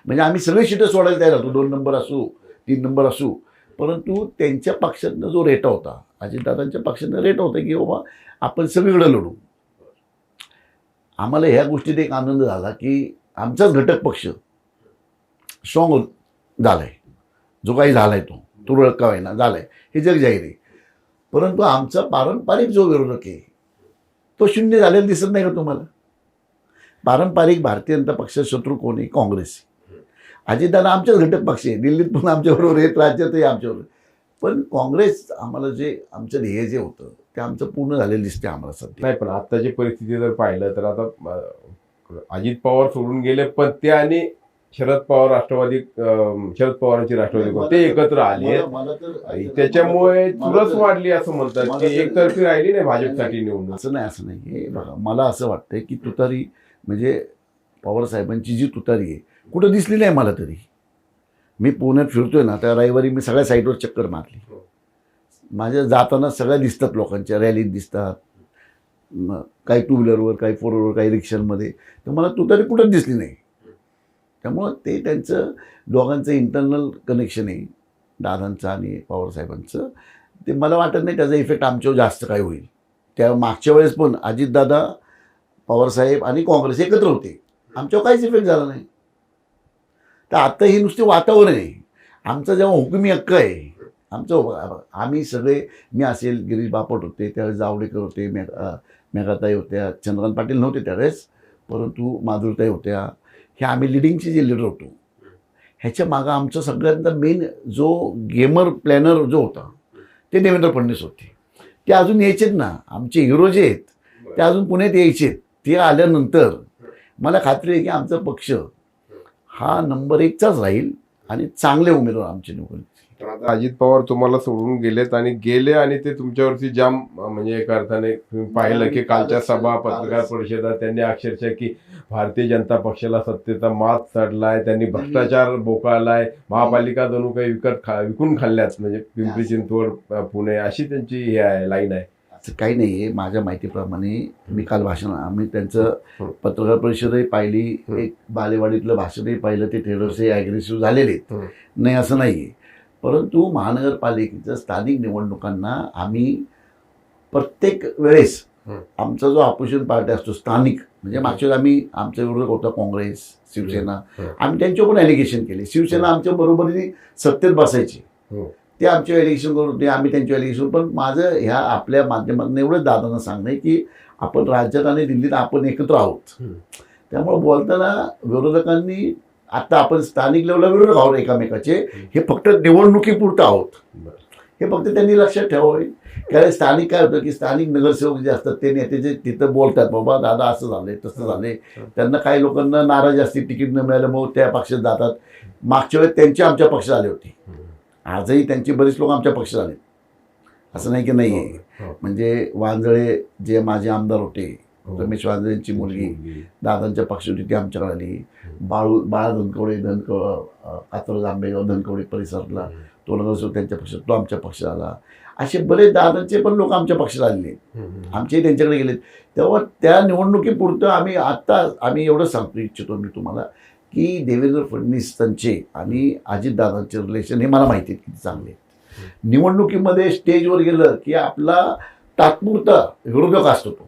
म्हणजे आम्ही सगळे सीटं सोडायला तयार होतो, 2 नंबर असू 3 नंबर असू. परंतु त्यांच्या पक्षातनं जो रेटा होता, अजितदादांच्या पक्षानं रेट होता की बाबा आपण सगळीकडे लढू. आम्हाला ह्या गोष्टीत एक आनंद झाला की आमचाच घटक पक्ष स्ट्रॉंग झाला आहे, जो काही झाला आहे तो तुरळक का होईना झाला आहे, हे जग जाहीर आहे. परंतु आमचा पारंपरिक जो विरोधक आहे तो शून्य झालेला दिसत नाही का तुम्हाला? पारंपरिक भारतीय जनता पक्षाचा शत्रू कोण आहे? काँग्रेस. अजितदादा आमच्याच घटक पक्ष आहे, दिल्लीत पण आमच्याबरोबर आहेत, राज्यातही आमच्याबरोबर. पण काँग्रेस आम्हाला जे आमचं ध्येय जे होतं ते आमचं पूर्ण झालेलं दिसते आम्हाला सध्या. नाही, पण आत्ताची परिस्थिती जर पाहिलं तर आता अजित पवार सोडून गेले, पण ते आणि शरद पवार राष्ट्रवादी, शरद पवारांची राष्ट्रवादी ते एकत्र आले. त्याच्यामुळे चुरस वाढली असं म्हणतात की एकतर्फी राहिली नाही भाजपसाठी निवडणूक. असं नाही. हे बघा, मला असं वाटतं की तुतारी म्हणजे पवार साहेबांची जी तुतारी आहे कुठं दिसली नाही मला तरी. मी पुण्यात फिरतोय ना, त्या रविवारी मी सगळ्या साईटवर चक्कर मारली. माझ्या जाताना सगळ्या दिसतात, लोकांच्या रॅलीत दिसतात, काही टू व्हीलरवर, काही फोर व्हीलरवर, काही रिक्षांमध्ये. तर मला तुतारी कुठंच दिसली नाही. त्यामुळं ते त्यांचं दोघांचं इंटरनल कनेक्शन आहे, दादांचं आणि पवारसाहेबांचं. ते मला वाटत नाही त्याचा इफेक्ट आमच्यावर जास्त काय होईल. त्या मागच्या वेळेस पण अजितदादा, पवारसाहेब आणि काँग्रेस एकत्र होते, आमच्यावर काहीच इफेक्ट झाला नाही. तर आता ही नुसते वातावरण आहे. आमचा जेव्हा हुकुमी हक्क आहे, आम्ही सगळे, मी असेल, गिरीश बापट होते त्यावेळेस, जावडेकर होते, मेघाताई होत्या, चंद्रकांत पाटील नव्हते त्यावेळेस, परंतु माधुरीताई होत्या. हे आम्ही लिडिंगचे जे लीडर होतो, ह्याच्या मागं आमचं सगळ्यांचा मेन जो गेमर प्लॅनर जो होता ते देवेंद्र फडणवीस होते. ते अजून यायचेत ना, आमचे हिरो जे आहेत ते अजून पुण्यात यायचेत. ते आल्यानंतर मला खात्री आहे की आमचा पक्ष हा नंबर 1चाच राहील आणि चांगले उमेदवार आमचे निवडून. पण आता अजित पवार तुम्हाला सोडून गेलेत आणि गेले आणि ते तुमच्यावरती जाम, म्हणजे एका अर्थाने तुम्ही पाहिलं की कालच्या सभा, पत्रकार परिषदा, त्यांनी अक्षरशः की भारतीय जनता पक्षाला सत्तेचा मात चढलाय, त्यांनी भ्रष्टाचार बोकाळलाय, महापालिका जणू काही विकून खाल्ल्यात, म्हणजे पिंपरी चिंचवड, पुणे, अशी त्यांची हे आहे, लाईन आहे. असं काही नाही आहे. माझ्या माहितीप्रमाणे मी काल आम्ही त्यांचं पत्रकार परिषदही पाहिली, एक बालेवाडीतलं भाषणही पाहिलं. ते थोडेसे ॲग्रेसिव्ह झालेले नाही असं नाही आहे. परंतु महानगरपालिकेच्या स्थानिक निवडणुकांना आम्ही प्रत्येक वेळेस आमचा जो अपोजिशन पार्टी असतो स्थानिक, म्हणजे मागच्या आम्ही, आमच्या विरोधक होता काँग्रेस, शिवसेना, आम्ही त्यांच्यावर पण ॲलिगेशन केले. शिवसेना आमच्या बरोबरीने सत्तेत बसायची, ते आमच्या ॲलिगेशन करत होते, आम्ही त्यांच्या ॲलिगेशन. पण माझं ह्या आपल्या माध्यमातून एवढंच दादांना सांगणं आहे की आपण राज्यात आणि दिल्लीत आपण एकत्र आहोत. त्यामुळे बोलताना विरोधकांनी, आता आपण स्थानिक लेवलला विरोधक आहोत एकामेकाचे, हे फक्त निवडणुकीपुरतं आहोत, हे फक्त त्यांनी लक्षात ठेवावे. कारण स्थानिक काय होतं की स्थानिक नगरसेवक जे असतात ते नेते जे तिथं बोलतात, बाबा दादा असं झालंय तसं झालंय, त्यांना काही लोकांना नाराज असते, तिकीट न मिळाल्यामुळे त्या पक्षात जातात. मागच्या वेळेस त्यांचे आमच्या पक्षात आले होते, आजही त्यांचे बरेच लोक आमच्या पक्षात आले, असं नाही की नाही आहे. म्हणजे वांजळे जे माझे आमदार होते, रमेश वांजळेंची मुलगी दादांच्या पक्षात होती, ती आमच्याकडे आली. बाळा धनकवडे, कात्रज, आंबेगाव, धनकवडे परिसरातला तो नगरसेवक त्यांच्या पक्षात, तो आमच्या पक्षात आला. असे बरेच दादांचे पण लोक आमच्या पक्षात आलेले, आमचेही त्यांच्याकडे गेलेत. तेव्हा त्या निवडणुकीपुरतं आम्ही एवढं सांगतो इच्छितो मी तुम्हाला की देवेंद्र फडणवीसांचे आणि अजितदादांचे रिलेशन हे मला माहिती आहे किती चांगले आहेत. निवडणुकीमध्ये स्टेजवर गेलं की आपला तात्पुरता विरोधक असतो, तो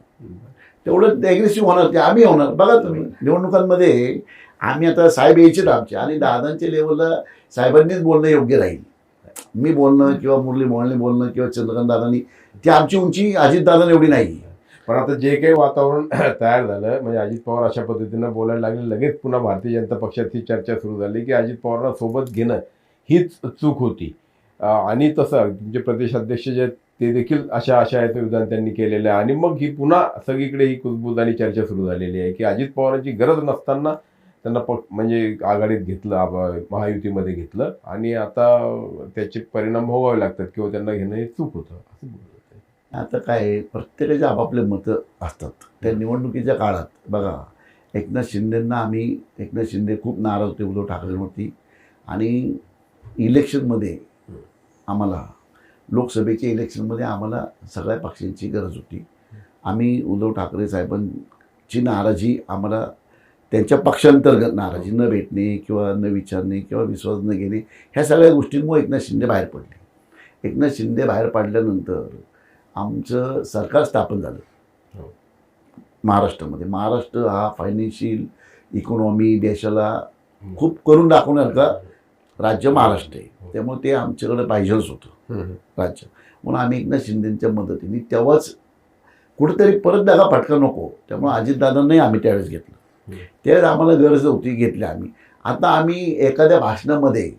तेवढं ॲग्रेसिव्ह होणार, ते आम्ही होणार. बघा तुम्ही निवडणुकांमध्ये आम्ही आता साहेब यायचेत आमचे, आणि दादांच्या लेवलला साहेबांनीच बोलणं योग्य राहील. मी बोलणं किंवा मुरली मोहनने बोलणं किंवा चंद्रकांत दादांनी, ती आमची उंची अजितदादांना एवढी नाही. पण आता जे काही वातावरण तयार झालं, म्हणजे अजित पवार अशा पद्धतीनं बोलायला लागले, लगेच पुन्हा भारतीय जनता पक्षात ही चर्चा सुरू झाली की अजित पवारांना सोबत घेणं हीच चूक होती. आणि तसं तुमचे प्रदेशाध्यक्ष जे ते देखील अशा याचं विधान त्यांनी केलेलं आहे. आणि मग ही पुन्हा सगळीकडे ही कुजबूज आणि चर्चा सुरू झालेली आहे की अजित पवारांची गरज नसताना त्यांना म्हणजे आघाडीत घेतलं, महायुतीमध्ये घेतलं, आणि आता त्याचे परिणाम भोगावे लागतात किंवा त्यांना घेणं हे चूक होतं असं बोलत. आता काय, प्रत्येकाचे आपापले मतं असतात. त्या निवडणुकीच्या काळात बघा, एकनाथ शिंदे खूप नाराज होते उद्धव ठाकरेंवरती, आणि इलेक्शनमध्ये आम्हाला, लोकसभेच्या इलेक्शनमध्ये आम्हाला सगळ्या पक्षांची गरज होती. आम्ही उद्धव ठाकरे साहेबांची नाराजी, आम्हाला त्यांच्या पक्षांतर्गत नाराजी, न भेटणे किंवा न विचारणे किंवा विश्वास न घेणे, ह्या सगळ्या गोष्टींमुळे एकनाथ शिंदे बाहेर पडले. एकनाथ शिंदे बाहेर पडल्यानंतर आमचं सरकार स्थापन झालं महाराष्ट्रामध्ये. महाराष्ट्र हा फायनान्शियल इकॉनॉमी देशाला खूप करून दाखवण्यासारखा राज्य महाराष्ट्र आहे. त्यामुळे ते आमच्याकडे पाहिजेच होतं राज्य, म्हणून आम्ही एकनाथ शिंदेच्या मदतीने तेव्हाच कुठेतरी परत दागा फटका नको, त्यामुळे अजितदादांनाही आम्ही त्यावेळेस घेतलं. त्यावेळेस आम्हाला गरज होती, घेतल्या आम्ही. आता आम्ही एखाद्या भाषणामध्ये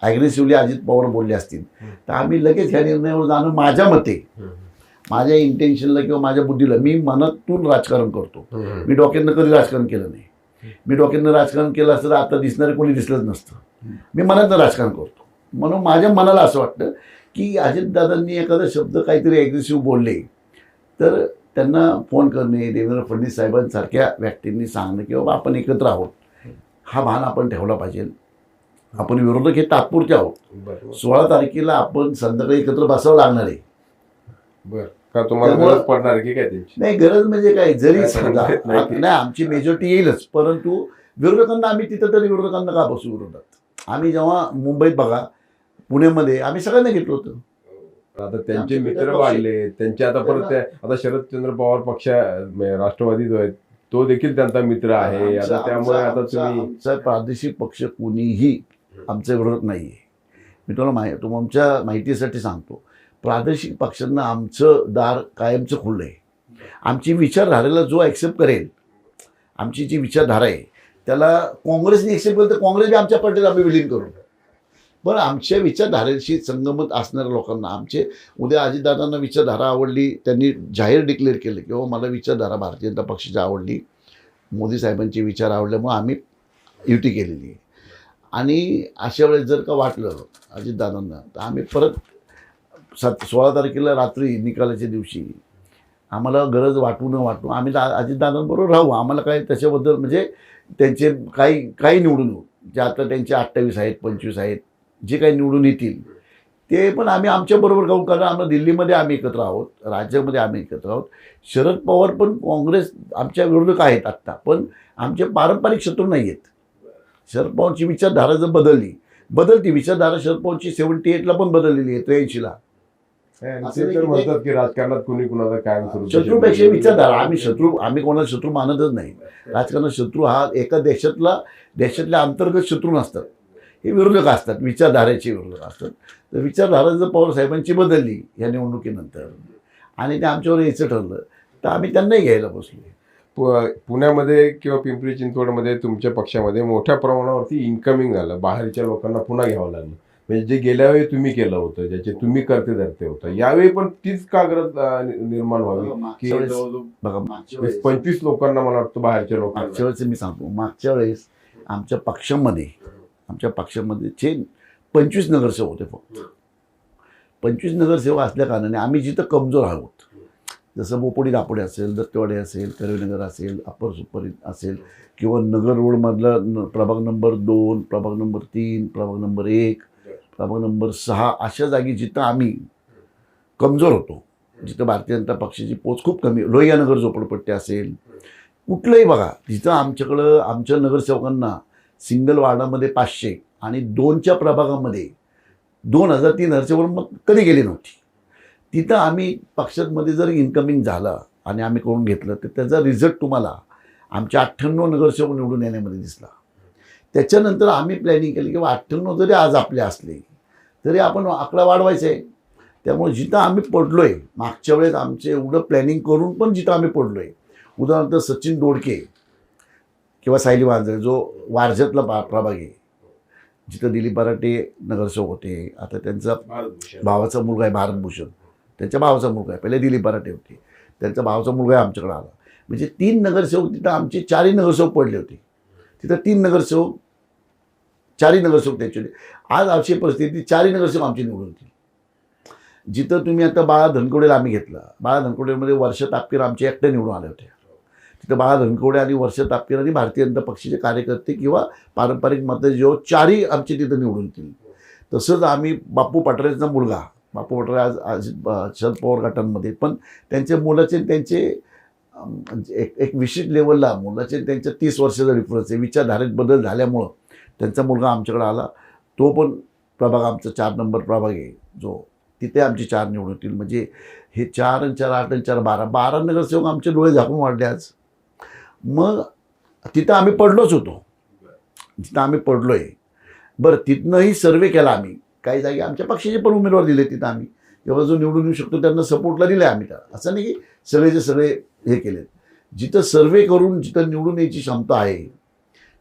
ॲग्रेसिव्हली अजित पवार बोलले असतील तर आम्ही लगेच ह्या निर्णयावर जाणं, माझ्या मते, माझ्या इंटेन्शनला किंवा माझ्या बुद्धीला, मी मनातून राजकारण करतो. मी डोक्यानं कधी राजकारण केलं नाही. मी डोक्यानं राजकारण केलं असतं तर आता दिसणारे कोणी दिसलंच नसतं. मी मनातनं राजकारण करतो. म्हणून माझ्या मनाला असं वाटतं की अजितदादांनी एखादा शब्द काहीतरी ॲग्रेसिव्ह बोलले तर त्यांना फोन करणे, देवेंद्र फडणवीस साहेबांसारख्या व्यक्तींनी सांगणं की बाबा आपण एकत्र आहोत, हा भान आपण ठेवला पाहिजे. आपण विरोधक हे तात्पुरते आहोत. 16 तारखेला आपण संध्याकाळी एकत्र बसावं लागणार आहे. बरं, का तुम्हाला त्यामुळं- गरज पडणार की काय त्यांची? नाही, गरज म्हणजे काय, जरी काय समजा सांगता येत नाही. नाही आमची मेजॉरिटी येईलच, परंतु विरोधकांना आम्ही तिथं तरी विरोधकांना का बसू विरोधात? आम्ही जेव्हा मुंबईत बघा, पुण्यामध्ये आम्ही सगळ्यांना घेतलं होतं. आता त्यांचे मित्र वाढले, त्यांचे आता परत आता शरदचंद्र पवार पक्ष राष्ट्रवादी जो आहे तो देखील त्यांचा मित्र आहे. आता त्यामुळे आता तुम्ही आमचा प्रादेशिक पक्ष कोणीही आमचा विरोधक नाही आहे. मी तुम्हाला तुमच्या माहितीसाठी सांगतो, प्रादेशिक पक्षांना आमचं दार कायमचं खुलं आहे. आमची विचारधारेला जो ॲक्सेप्ट करेल, आमची जी विचारधारा आहे त्याला काँग्रेसने ॲक्सेप्ट केलं तर काँग्रेस बी आमच्या पार्टीला आम्ही विलीन करू. पण आमच्या विचारधारेशी संगमत असणाऱ्या लोकांना, आमचे उद्या अजितदादांना विचारधारा आवडली, त्यांनी जाहीर डिक्लेअर केलं की मला विचारधारा भारतीय जनता पक्षाची आवडली, मोदी साहेबांचे विचार आवडल्यामुळे आम्ही युती केलेली आहे. आणि अशा वेळेस जर का वाटलं अजितदादांना तर आम्ही परत 16 तारखेला रात्री निकालाच्या दिवशी आम्हाला गरज वाटू न वाटू आम्ही अजितदादांबरोबर राहू. आम्हाला काही त्याच्याबद्दल म्हणजे त्यांचे काही निवडून येऊ, जे आता त्यांचे 28 आहेत, 25 आहेत, जे काही निवडून येतील ते पण आम्ही आमच्याबरोबर राहू. कारण आम्हाला दिल्लीमध्ये आम्ही एकत्र आहोत, राज्यामध्ये आम्ही एकत्र आहोत. शरद पवार पण काँग्रेस आमच्या विरोधक आहेत आत्ता, पण आमचे पारंपरिक शत्रू नाही आहेत. शरद पवारची विचारधारा जर बदलती विचारधारा शरद पवारची 78ला पण बदललेली आहे, 83ला. ते तर म्हणतात की राजकारणात कुणी कुणाचा कायम शत्रूपेक्षा विचारधारा, आम्ही कोणाला शत्रू मानतच नाही. राजकारणात शत्रू हा एका देशातल्या अंतर्गत शत्रू नसतात, हे विरोधक असतात, विचारधारेचे विरोधक असतात. तर विचारधारा जर पवार साहेबांची बदलली या निवडणुकीनंतर आणि ते आमच्यावर यायचं ठरलं तर आम्ही त्यांनाही घ्यायला बसलो. पुण्यामध्ये किंवा पिंपरी चिंचवडमध्ये तुमच्या पक्षामध्ये मोठ्या प्रमाणावरती इन्कमिंग झालं, बाहेरच्या लोकांना पुन्हा घ्यावं लागलं. म्हणजे जे गेल्या वेळी तुम्ही केलं होतं, ज्याचे तुम्ही करते धरते होतं, यावेळी पण तीच का गरज निर्माण व्हावी की बघा, 25 लोकांना मला वाटतं बाहेरच्या लोकांना. मागच्या वेळेस मी सांगतो, मागच्या वेळेस आमच्या पक्षामध्ये 25 नगरसेवक होते फक्त. 25 नगरसेवक असल्या कारणाने आम्ही जिथं कमजोर आहोत, जसं बोपोडी दापोडे असेल, दत्तवाडे असेल, कर्वेनगर असेल, अप्पर सुपर असेल किंवा नगर रोडमधलं प्रभाग नंबर 2, प्रभाग नंबर 3, प्रभाग नंबर 1, प्रभाग नंबर 6 अशा जागी जिथं आम्ही कमजोर होतो, जिथं भारतीय जनता पक्षाची पोच खूप कमी, लोहियानगर झोपडपट्टी असेल, कुठलंही बघा, जिथं आमच्या नगरसेवकांना सिंगल वार्डामध्ये 500 आणि 2च्या प्रभागामध्ये 2000-3000 वर मग कधी गेली नव्हती. तिथं आम्ही पक्षामध्ये जर इन्कमिंग झालं आणि आम्ही करून घेतलं तर त्याचा रिझल्ट तुम्हाला आमच्या 98 नगरसेवक निवडून येण्यामध्ये दिसला. त्याच्यानंतर आम्ही प्लॅनिंग केली की 98 जरी आज आपले असले तरी आपण आकडा वाढवायचा आहे. त्यामुळे जिथं आम्ही पडलो आहे, मागच्या वेळेस आमचे एवढं प्लॅनिंग करून पण जिथं आम्ही पडलो आहे, उदाहरणार्थ सचिन दोडके किंवा सायली वांजळे जो वारज्यातला प्रभाग आहे, जिथं दिलीप बराटे नगरसेवक होते, आता त्यांचा भावाचा मुलगा आहे भारतभूषण, त्यांच्या भावाचा मुलगा आहे, पहिले दिलीप बराटे होते, त्यांचा भावाचा मुलगा आहे आमच्याकडे आला. म्हणजे 3 नगरसेवक तिथं आमचे 4ही नगरसेवक पडले होते. तिथं 4ही नगरसेवक त्यांचे होते. आज अशी परिस्थिती 4ही नगरसेवक आमची निवडून होती. जिथं तुम्ही आता बाळा धनकवडेला आम्ही घेतला, बाळा धनकवडेमध्ये वर्षा तापकीर आमचे एकटे निवडून आले होते. तिथं बाळा धनकवडे आणि वर्षा तापकीर आणि भारतीय जनता पक्षाचे कार्यकर्ते किंवा पारंपरिक मतं जेव्हा 4ही आमचे तिथं निवडून येतील. तसंच आम्ही बापू पटरेचा मुलगा, बापू पटरे आज शरद पवार गटांमध्ये, पण त्यांच्या मुलाचे त्यांचे एक विशिष्ट लेवलला मुलाचे त्यांच्या 30 वर्षाचा डिफरन्स आहे. विचारधारेत बदल झाल्यामुळं त्यांचा मुलगा आमच्याकडे आला. तो पण प्रभाग आमचा 4 नंबर प्रभाग आहे जो, तिथे आमची 4 निवडून येतील. म्हणजे हे 4 आणि 4 8 आणि 4 12 नगरसेवक आमचे डोळे झाकून वाढले आज. मग तिथं आम्ही पडलोच होतो, जिथं आम्ही पडलो आहे. बरं, तिथनंही सर्वे केला आम्ही, काही जागी आमच्या पक्षाचे पण उमेदवार दिले तिथं आम्ही, किंवा जो निवडून येऊ शकतो त्यांना सपोर्टला दिले आम्ही. त्याला असं नाही की सगळेचे सगळे हे केलेत. जिथं सर्वे करून जिथं निवडून यायची क्षमता आहे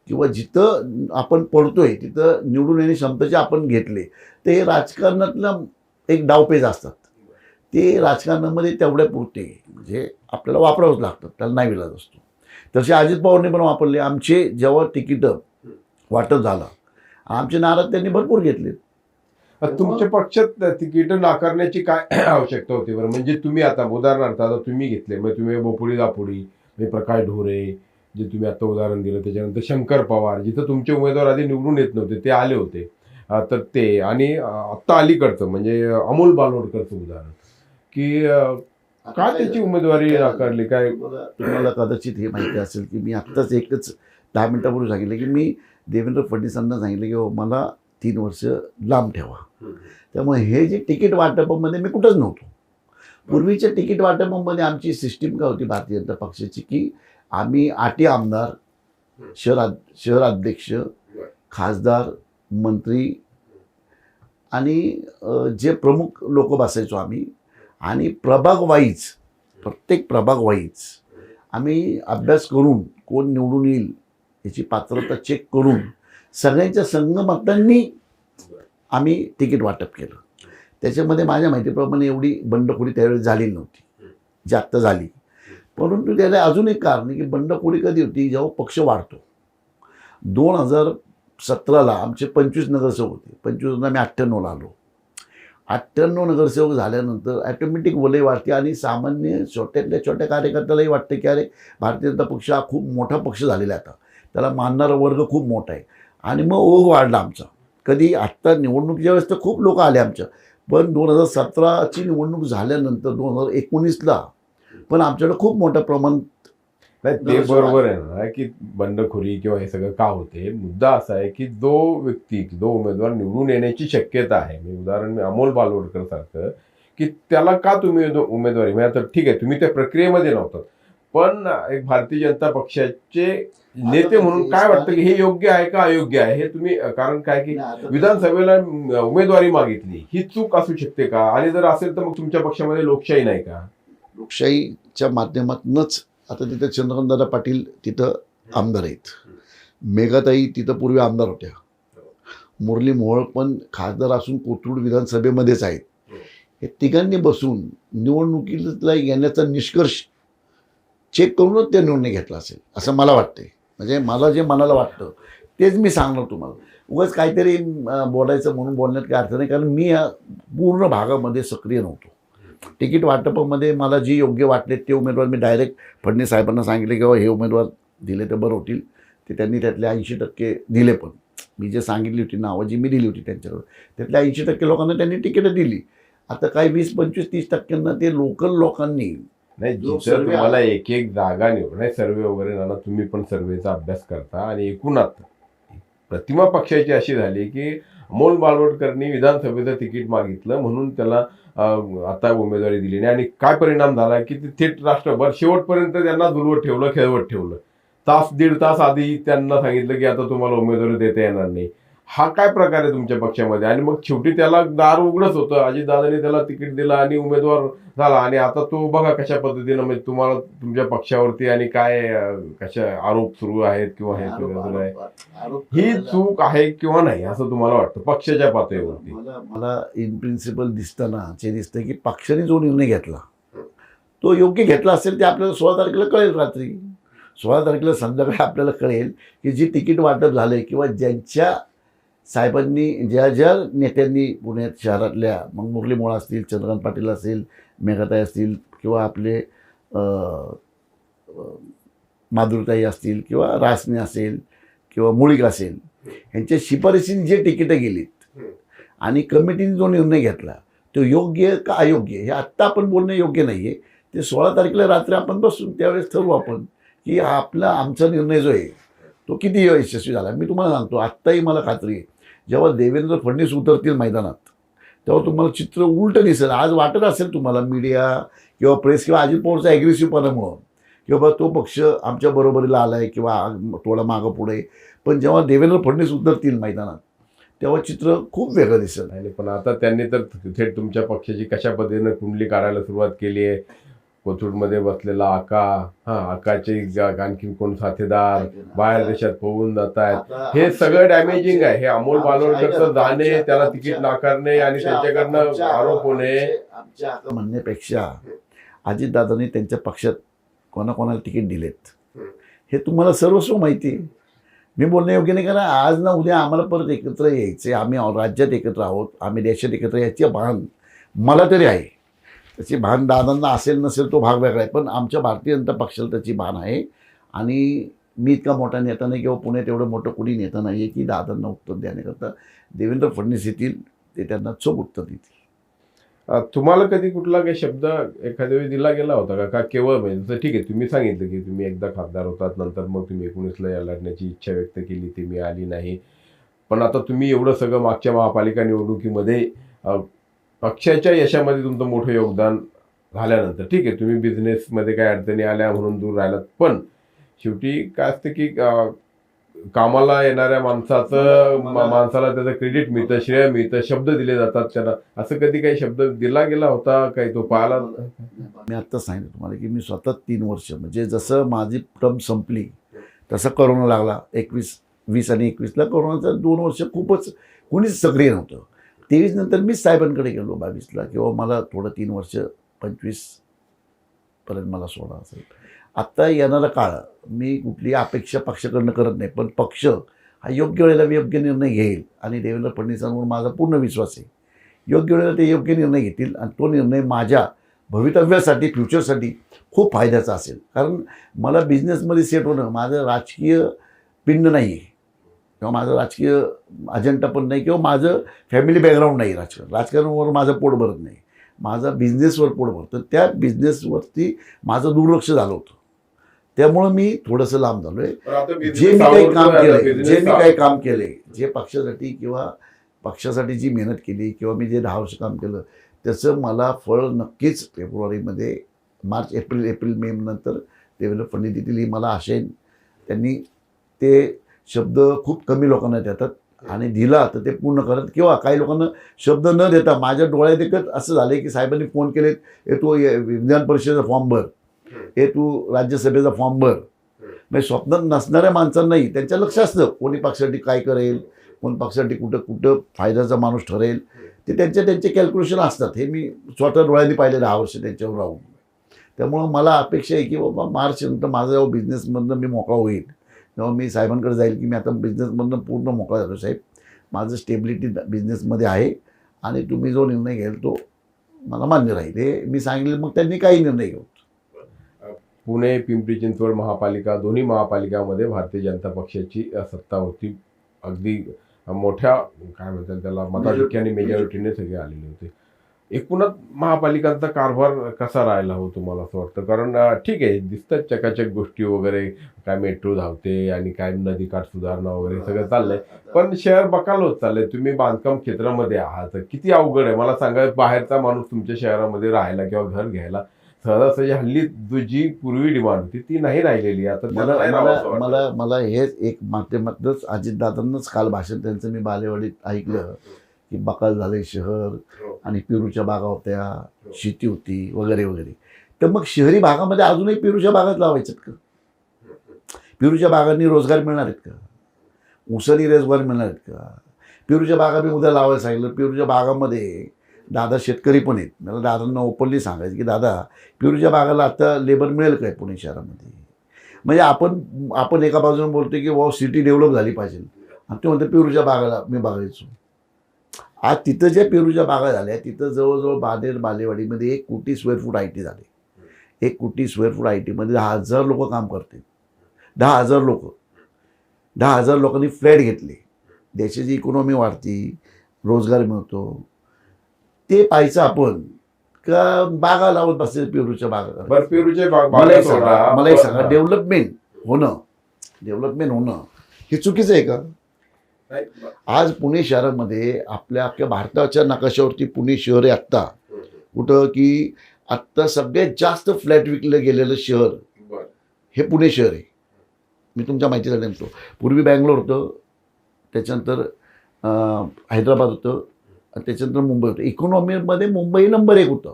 किंवा जिथं आपण पडतोय तिथं निवडून येण्याची क्षमता जे आपण घेतले ते राजकारणातलं एक डावपेच असतात. ते राजकारणामध्ये तेवढ्या पुरते म्हणजे आपल्याला वापरावंच लागतं, त्याला नाही विलाज असतो. तसे अजित पवारने पण वापरले. आमचे जेव्हा तिकीटं वाटप झालं आमचे नाराज त्यांनी भरपूर घेतले. तुमच्या पक्षात तिकीट नाकारण्याची काय आवश्यकता होती बरं? म्हणजे तुम्ही आता उदाहरणार्थ आता तुम्ही घेतले, मग तुम्ही बोपुडी दापुडी, म्हणजे प्रकाश ढोरे जे तुम्ही आता उदाहरण दिलं, त्याच्यानंतर शंकर पवार, जिथं तुमचे उमेदवार आधी निवडून येत नव्हते ते आले होते, तर ते, आणि आत्ता अलीकडचं म्हणजे अमोल बालोडकरचं उदाहरण, की का त्याची उमेदवारी नाकारली? काय तुम्हाला कदाचित हे माहिती असेल की मी आत्ताच एकच 10 मिनिटापूर्वी सांगितलं की मी देवेंद्र फडणवीसांना सांगितलं की मला 3 वर्ष लांब ठेवा. त्यामुळे हे जे तिकीट वाटपामध्ये मी कुठंच नव्हतो. पूर्वीच्या तिकीट वाटपामध्ये आमची सिस्टीम काय होती भारतीय जनता पक्षाची, की आम्ही 8 आमदार, शहराध्यक्ष, खासदार, मंत्री आणि जे प्रमुख लोक बसायचो आम्ही, आणि प्रभाग वाईज प्रत्येक प्रभाग वाईज आम्ही अभ्यास करून कोण निवडून येईल याची पात्रता चेक करून सगळ्यांच्या संगमतांनी आम्ही तिकीट वाटप केलं. त्याच्यामध्ये माझ्या माहितीप्रमाणे एवढी बंडखोरी त्यावेळेस झालेली नव्हती जी आत्ता झाली. परंतु त्याला अजून एक कारण आहे की बंडखोरी कधी होती, जेव्हा पक्ष वाढतो. 2017ला आमचे 25 नगरसेवक होते. 25 आम्ही 98ला आलो. 98 नगरसेवक झाल्यानंतर ॲटोमॅटिक वलय वाढते आणि सामान्य छोट्यातल्या छोट्या कार्यकर्त्यालाही वाटते की अरे भारतीय जनता पक्ष हा खूप मोठा पक्ष झालेला आहे, आता त्याला मानणारा वर्ग खूप मोठा आहे. आणि मग ओघ वाढला आमचा. कधी आत्ता निवडणुकीच्या वेळेस तर खूप लोक आले आमच्या, पण 2017ची निवडणूक झाल्यानंतर 2019ला पण आमच्याकडे खूप मोठ्या प्रमाणात. नाही, ते बरोबर आहे ना की बंडखोरी किंवा हे सगळं का होते. मुद्दा असा आहे की जो व्यक्ती, जो उमेदवार निवडून येण्याची शक्यता आहे, मी उदाहरण अमोल बालोडकर सारखं, की त्याला का तुम्ही उमेदवारी, म्हणजे आता ठीक आहे तुम्ही त्या प्रक्रियेमध्ये नव्हतात, पण एक भारतीय जनता पक्षाचे नेते म्हणून काय वाटतं की हे योग्य आहे का अयोग्य आहे हे तुम्ही, कारण काय की विधानसभेला उमेदवारी मागितली, ही चूक असू शकते का? आणि जर असेल तर मग तुमच्या पक्षामध्ये लोकशाही नाही का? लोकशाहीच्या माध्यमातूनच आता तिथं चंद्रकांतदादा पाटील तिथं आमदार आहेत, मेघाताई तिथं पूर्वी आमदार होत्या, मुरली मोहोळ पण खासदार असून कोथरूड विधानसभेमध्येच आहेत. हे तिघांनी बसून निवडणुकीला येण्याचा निष्कर्ष चेक करूनच ते निर्णय घेतला असेल असं मला वाटतंय. म्हणजे मला जे मनाला वाटतं तेच मी सांगणार तुम्हाला. उगाच काहीतरी बोलायचं म्हणून बोलण्यात काही अर्थ नाही, कारण मी या पूर्ण भागामध्ये सक्रिय नव्हतो. तिकीट वाटपामध्ये मला जी योग्य वाटले ते उमेदवार मी डायरेक्ट फडणवीस साहेबांना सांगितले की हे उमेदवार दिले तर बरं होतील. ते त्यांनी त्यातले 80% दिले. पण मी जे सांगितली होती नावं जी मी दिली होती त्यांच्याकडे, त्यातल्या 80% लोकांना त्यांनी तिकीटं दिली. आता काही 20, 25, 30% ते लोकल लोकांनी. नाही, जिथं तुम्हाला एक एक जागा निवडणे सर्वे वगैरे ना, तुम्ही पण सर्वेचा अभ्यास करता, आणि एकूणात प्रतिमा पक्षाची अशी झाली की अमोल बालोडकरनी विधानसभेचं तिकीट मागितलं म्हणून त्याला आता उमेदवारी दिली नाही. आणि काय परिणाम झाला की ते थेट राष्ट्रभर शेवटपर्यंत त्यांना दुलवत ठेवलं, खेळवत ठेवलं. दीड तास आधी त्यांना सांगितलं की आता तुम्हाला उमेदवारी देता येणार नाही. हा काय प्रकार आहे तुमच्या पक्षामध्ये? आणि मग शेवटी त्याला दार उघडच होतं, अजितदादांनी त्याला तिकीट दिलं आणि उमेदवार झाला. आणि आता तो बघा कशा पद्धतीनं, म्हणजे तुम्हाला तुमच्या पक्षावरती आणि काय कशा आरोप सुरू आहेत किंवा हे सुरू आहे, ही चूक आहे किंवा नाही असं तुम्हाला वाटतं पक्षाच्या पातळीवरती? मला इन प्रिन्सिपल दिसतं की पक्षाने जो निर्णय घेतला तो योग्य घेतला असेल ते आपल्याला 16 तारखेला कळेल. रात्री 16 तारखेला संध्याकाळी आपल्याला कळेल की जी तिकीट वाटप झाले किंवा ज्यांच्या साहेबांनी ज्या नेत्यांनी पुण्यात शहरातल्या, मग मुरली मोहोळ असतील, चंद्रकांत पाटील असेल, मेघाताई असतील, किंवा आपले माधुरताई असतील, किंवा रासने असेल, किंवा मुळीक असेल, यांच्या शिफारशीने जे तिकीटं गेलीत आणि कमिटीने जो निर्णय घेतला तो योग्य का अयोग्य हे आत्ता आपण बोलणं योग्य नाही आहे. ते 16 तारखेला रात्री आपण बसून त्यावेळेस ठरवू आपण की आमचा निर्णय जो आहे तो किती यशस्वी झाला. मी तुम्हाला सांगतो, आत्ताही मला खात्री आहे जेव्हा देवेंद्र फडणवीस उतरतील मैदानात तेव्हा तुम्हाला चित्र उलटं दिसेल. आज वाटत असेल तुम्हाला मीडिया किंवा प्रेस किंवा अजित पवारचा ॲग्रेसिव्हपणामुळं की बाबा तो पक्ष आमच्या बरोबरीला आला आहे किंवा थोडा मागं पुढे, पण जेव्हा देवेंद्र फडणवीस उतरतील मैदानात तेव्हा चित्र खूप वेगळं दिसेल. पण आता त्यांनी तर थेट तुमच्या पक्षाची कशा पद्धतीनं कुंडली काढायला सुरुवात केली आहे. कोथरूडमध्ये बसलेला आका, आकाचे आणखीन कोण साथीदार बाहेर देशात पळून जात आहेत, हे सगळं डॅमेजिंग आहे. हे अमोल बालोडकरचं जाणे, त्याला तिकीट नाकारणे आणि त्यांच्याकडनं आरोप होणे. आमच्या म्हणण्यापेक्षा अजितदादांनी त्यांच्या पक्षात कोणाकोणाला तिकीट दिलेत हे तुम्हाला सर्वस्व माहिती आहे. मी बोलणं योग्य नाही, कारण आज ना उद्या आम्हाला परत एकत्र यायचे, आम्ही राज्यात एकत्र आहोत, आम्ही देशात एकत्र याचे भान मला तरी आहे. त्याची भान दादांना असेल नसेल तो भाग वेगळा आहे, पण आमच्या भारतीय जनता पक्षाला त्याची भान आहे. आणि मी इतका मोठा नेता नाही किंवा पुण्यात एवढं मोठं कुणी नेता नाही आहे की दादांना उत्तर देण्याकरता देवेंद्र फडणवीस येतील, ते त्यांना चोख उत्तर देतील. तुम्हाला कधी कुठला काही शब्द एखाद्या वेळी दिला गेला होता का केवळ म्हणजे जसं ठीक आहे तुम्ही सांगितलं की तुम्ही एकदा खासदार होतात, नंतर मग तुम्ही 19ला या लढण्याची इच्छा व्यक्त केली, ती मी आली नाही, पण आता तुम्ही एवढं सगळं मागच्या महापालिका निवडणुकीमध्ये पक्षाच्या यशामध्ये तुमचं मोठं योगदान झाल्यानंतर ठीक आहे तुम्ही बिझनेसमध्ये काही अडचणी आल्या म्हणून दूर राहिलात, पण शेवटी काय असतं की कामाला येणाऱ्या माणसाला त्याचं क्रेडिट मिळतं, श्रेय मिळतं, शब्द दिले जातात त्याला. असं कधी काही शब्द दिला गेला होता काही तो पाहायला? मी आत्ताच सांगितलं तुम्हाला की मी स्वतः 3 वर्ष म्हणजे जसं माझी टर्म संपली तसा कोरोना लागला. 20 आणि 21ला कोरोनाचा 2 वर्ष खूपच कोणीच सक्रिय नव्हतं. 23 नंतर मीच साहेबांकडे गेलो 22ला, किंवा मला थोडं 3 वर्ष 25 पर्यंत मला सोडा असेल. आत्ता येणारा काळ मी कुठली अपेक्षा पक्षाकडनं करत नाही, पण पक्ष हा योग्य वेळेला योग्य निर्णय घेईल आणि देवेंद्र फडणवीसांवर माझा पूर्ण विश्वास आहे. योग्य वेळेला ते योग्य निर्णय घेतील आणि तो निर्णय माझ्या भवितव्यासाठी फ्युचरसाठी खूप फायद्याचा असेल. कारण मला बिझनेसमध्ये सेट होणं माझं राजकीय पिंड नाही आहे किंवा माझं राजकीय अजेंडा पण नाही किंवा माझं फॅमिली बॅकग्राऊंड नाही. राजकारणावर माझं पोट भरत नाही, माझा बिझनेसवर पोट भरतं. त्या बिझनेसवरती माझं दुर्लक्ष झालं होतं, त्यामुळं मी थोडंसं लांब झालो आहे. जे मी काही काम केले जे पक्षासाठी किंवा पक्षासाठी जी मेहनत केली किंवा मी जे 10 वर्ष काम केलं त्याचं मला फळ नक्कीच फेब्रुवारीमध्ये एप्रिल मे नंतर देवेंद्र फडणवीस देतील ही मला आशा आहे. त्यांनी ते शब्द खूप कमी लोकांना देतात आणि दिला तर ते पूर्ण करत, किंवा काही लोकांना शब्द न देता माझ्या डोळ्यात एकच असं झालं की साहेबांनी फोन केलेत, हे तू विधान परिषदेचा फॉर्म भर, हे तू राज्यसभेचा फॉर्म भर. म्हणजे स्वप्नात नसणाऱ्या माणसांनाही त्यांच्या लक्ष असतं कोणी पक्षासाठी काय करेल, कोण पक्षासाठी कुठं फायद्याचा माणूस ठरेल, ते त्यांचे कॅल्क्युलेशन असतात. हे मी स्वतः डोळ्यांनी पाहिले 10 वर्ष त्यांच्यावर राहून. त्यामुळं मला अपेक्षा आहे की बाबा मार्च नंतर माझं जेव्हा बिझनेसमधनं मी मोकळा होईल तेव्हा मी साहेबांकडे जाईल की मी आता बिझनेसमधनं पूर्ण मोकळा झालो साहेब, माझं स्टेबिलिटी बिझनेसमध्ये आहे आणि तुम्ही जो निर्णय घ्याल तो मला मान्य राहील. हे मी सांगितलं, मग त्यांनी काही निर्णय घेऊ. पुणे पिंपरी चिंचवड महापालिका दोन्ही महापालिकामध्ये भारतीय जनता पक्षाची सत्ता होती. अगदी मोठ्या काय म्हणतात त्याला मताधिक्याने मेजॉरिटीने सगळे आलेले होते. एकूणच महापालिकांचा कारभार कसा राहिला हो तुम्हाला असं वाटतं? कारण ठीक आहे दिसतात चकाचक गोष्टी वगैरे, काय मेट्रो धावते आणि काय नदीकाठ सुधारणा वगैरे सगळं चाललंय, पण शहर बकाल होत चाललंय. तुम्ही बांधकाम क्षेत्रामध्ये आहात, किती अवघड आहे मला सांगा बाहेरचा माणूस तुमच्या शहरामध्ये राहायला किंवा घर घ्यायला. सहजासहजी हल्ली जी पूर्वी डिमांड होती ती नाही राहिलेली आता. मला हेच एक माध्यमातच अजितदादांनाच काल भाषण त्यांचं मी बालेवाडीत ऐकलं की बकाल झाले शहर आणि पेरूच्या बागा होत्या, शेती होती वगैरे वगैरे. तर मग शहरी भागामध्ये अजूनही पेरूच्या बागाच लावायच्यात का? पेरूच्या बागांनी रोजगार मिळणार आहेत का? ऊसानी रोजगार मिळणार आहेत का? पेरूच्या बागा मी उद्या लावायला सांगितलं. पेरूच्या बागामध्ये दादा शेतकरी पण आहेत. मला दादांना ओपनली सांगायचं की दादा पेरूच्या बागाला आता लेबर मिळेल काय पुणे शहरामध्ये? म्हणजे आपण एका बाजूने बोलतो की वा सिटी डेव्हलप झाली पाहिजे आणि ते म्हणतं पेरूच्या बागाला मी बघायचो. आज तिथं ज्या पेरूच्या बागा झाल्या तिथं जवळजवळ बालेवाडीमध्ये 1 कोटी स्क्वेअर फूट IT झाले. 1 कोटी स्क्वेअर फूट IT मध्ये 10,000 लोक काम करते. 10,000 लोक, 10,000 लोकांनी फ्लॅट घेतले. देशाची इकॉनॉमी वाढती, रोजगार मिळतो. ते पाहायचं आपण का बागा लावत बसते पेरूच्या बागा? बरं पेरूचे मला एक सांगा डेव्हलपमेंट होणं हे चुकीचं आहे का? आज पुणे शहरामध्ये आपल्या अख्ख्या भारताच्या नकाशावरती पुणे शहर आहे आत्ता. कुठं की आत्ता सगळ्यात जास्त फ्लॅट विकलं गेलेलं शहर हे पुणे शहर आहे. मी तुमच्या माहितीसाठी म्हणतो, पूर्वी बँगलोर होतं, त्याच्यानंतर हैदराबाद होतं आणि त्याच्यानंतर मुंबई होतं. इकॉनॉमीमध्ये मुंबई नंबर 1 होतं.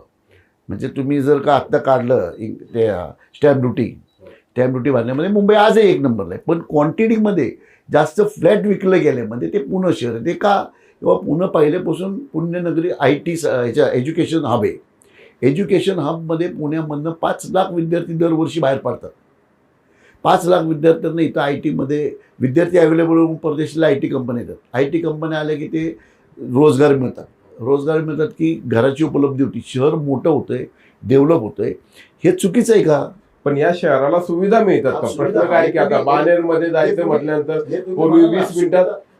म्हणजे तुम्ही जर का आत्ता काढलं ते स्टॅम्प ड्युटी भरण्यामध्ये मुंबई आजही एक नंबरला आहे. पण क्वांटिटीमध्ये जास्त फ्लॅट विकलं गेले म्हणजे ते पुणे शहर आहे. ते का किंवा पुणे पहिल्यापासून पुण्यनगरी IT ह्याच्या एज्युकेशन हब आहे. एज्युकेशन हबमध्ये पुण्यामधनं 5 लाख विद्यार्थी दरवर्षी बाहेर पडतात. 5 लाख विद्यार्थ्यांना इथं IT मध्ये विद्यार्थी अवेलेबल होऊन परदेशाला IT कंपन्या येतात. IT कंपन्या आल्या की ते रोजगार मिळतात की घराची उपलब्धी होती. शहर मोठं होतंय, डेव्हलप होतंय. हे चुकीचं आहे का? पण या शहराला सुविधा मिळतात का? प्रश्न काय की आता बाणेरमध्ये जायचं म्हटल्यानंतर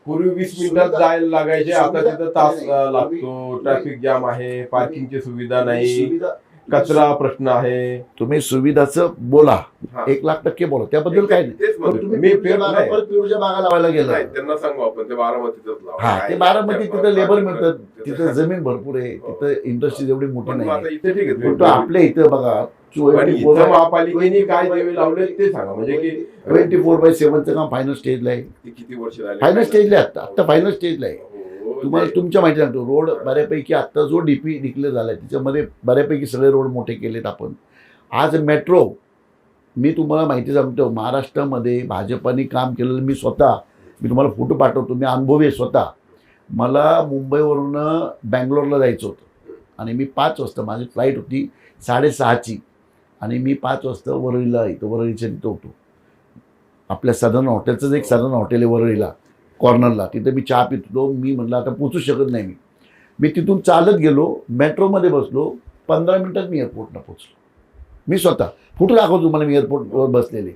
पूर्वी 20 मिनिटात जायला लागायचे, आता तिथं तास लागतो. ट्रॅफिक जाम आहे, पार्किंगची सुविधा नाही, कचरा प्रश्न आहे. तुम्ही सुविधाचं बोला, हा. 1,00,000% बोला, त्याबद्दल काय नाही. तेच म्हणतो. पण तुम्ही मी पिरूच्या बागा लावायला गेला, नाही, त्यांना सांगू आपण ते बारामतीतच लावा. हा, ते काय- बारामती तिथं लेबर मिळतात, तिथं- तिथं जमीन भरपूर आहे, तिथं इंडस्ट्री एवढी मोठी पण मग नाही. आता इथे ठीक आहे. पण तो आपल्या इथं बघा पण इथं महापालिकेने काय देवे लावले ते सांगा, म्हणजे की 24/7चं काम फायनल स्टेजला आहे. ते किती वर्ष झाले? फायनल स्टेजला आहे आता फायनल स्टेजला आहे. हो, तुम्हाला ते- तुमच्या माहिती सांगतो, रोड बऱ्यापैकी आता जो DP डिक्लेअर झालाय त्याच्यामध्ये बऱ्यापैकी सगळे रोड मोठे केलेत आपण. आज मेट्रो, मी तुम्हाला माहिती सांगतो, महाराष्ट्रामध्ये भाजपाने काम केलेलं मी तुम्हाला फोटो पाठवतो, मी अनुभवी आहे स्वतः. मला मुंबईवरून बँगलोरला जायचं होतं आणि मी 5 वाजता, माझी फ्लाईट होती 6:30ची आणि मी 5 वाजता वरळीच्या तिथं होतो. आपल्या सदन हॉटेलचंच एक सदन हॉटेल आहे वरळीला कॉर्नरला, तिथं मी चहा पित होतो. मी म्हटलं आता पोचू शकत नाही मी तिथून चालत गेलो, मेट्रोमध्ये बसलो, 15 मिनिटात मी एअरपोर्टला पोचलो. मी स्वतः फोटो दाखवतो तुम्हाला, मी एअरपोर्टवर बसलेले.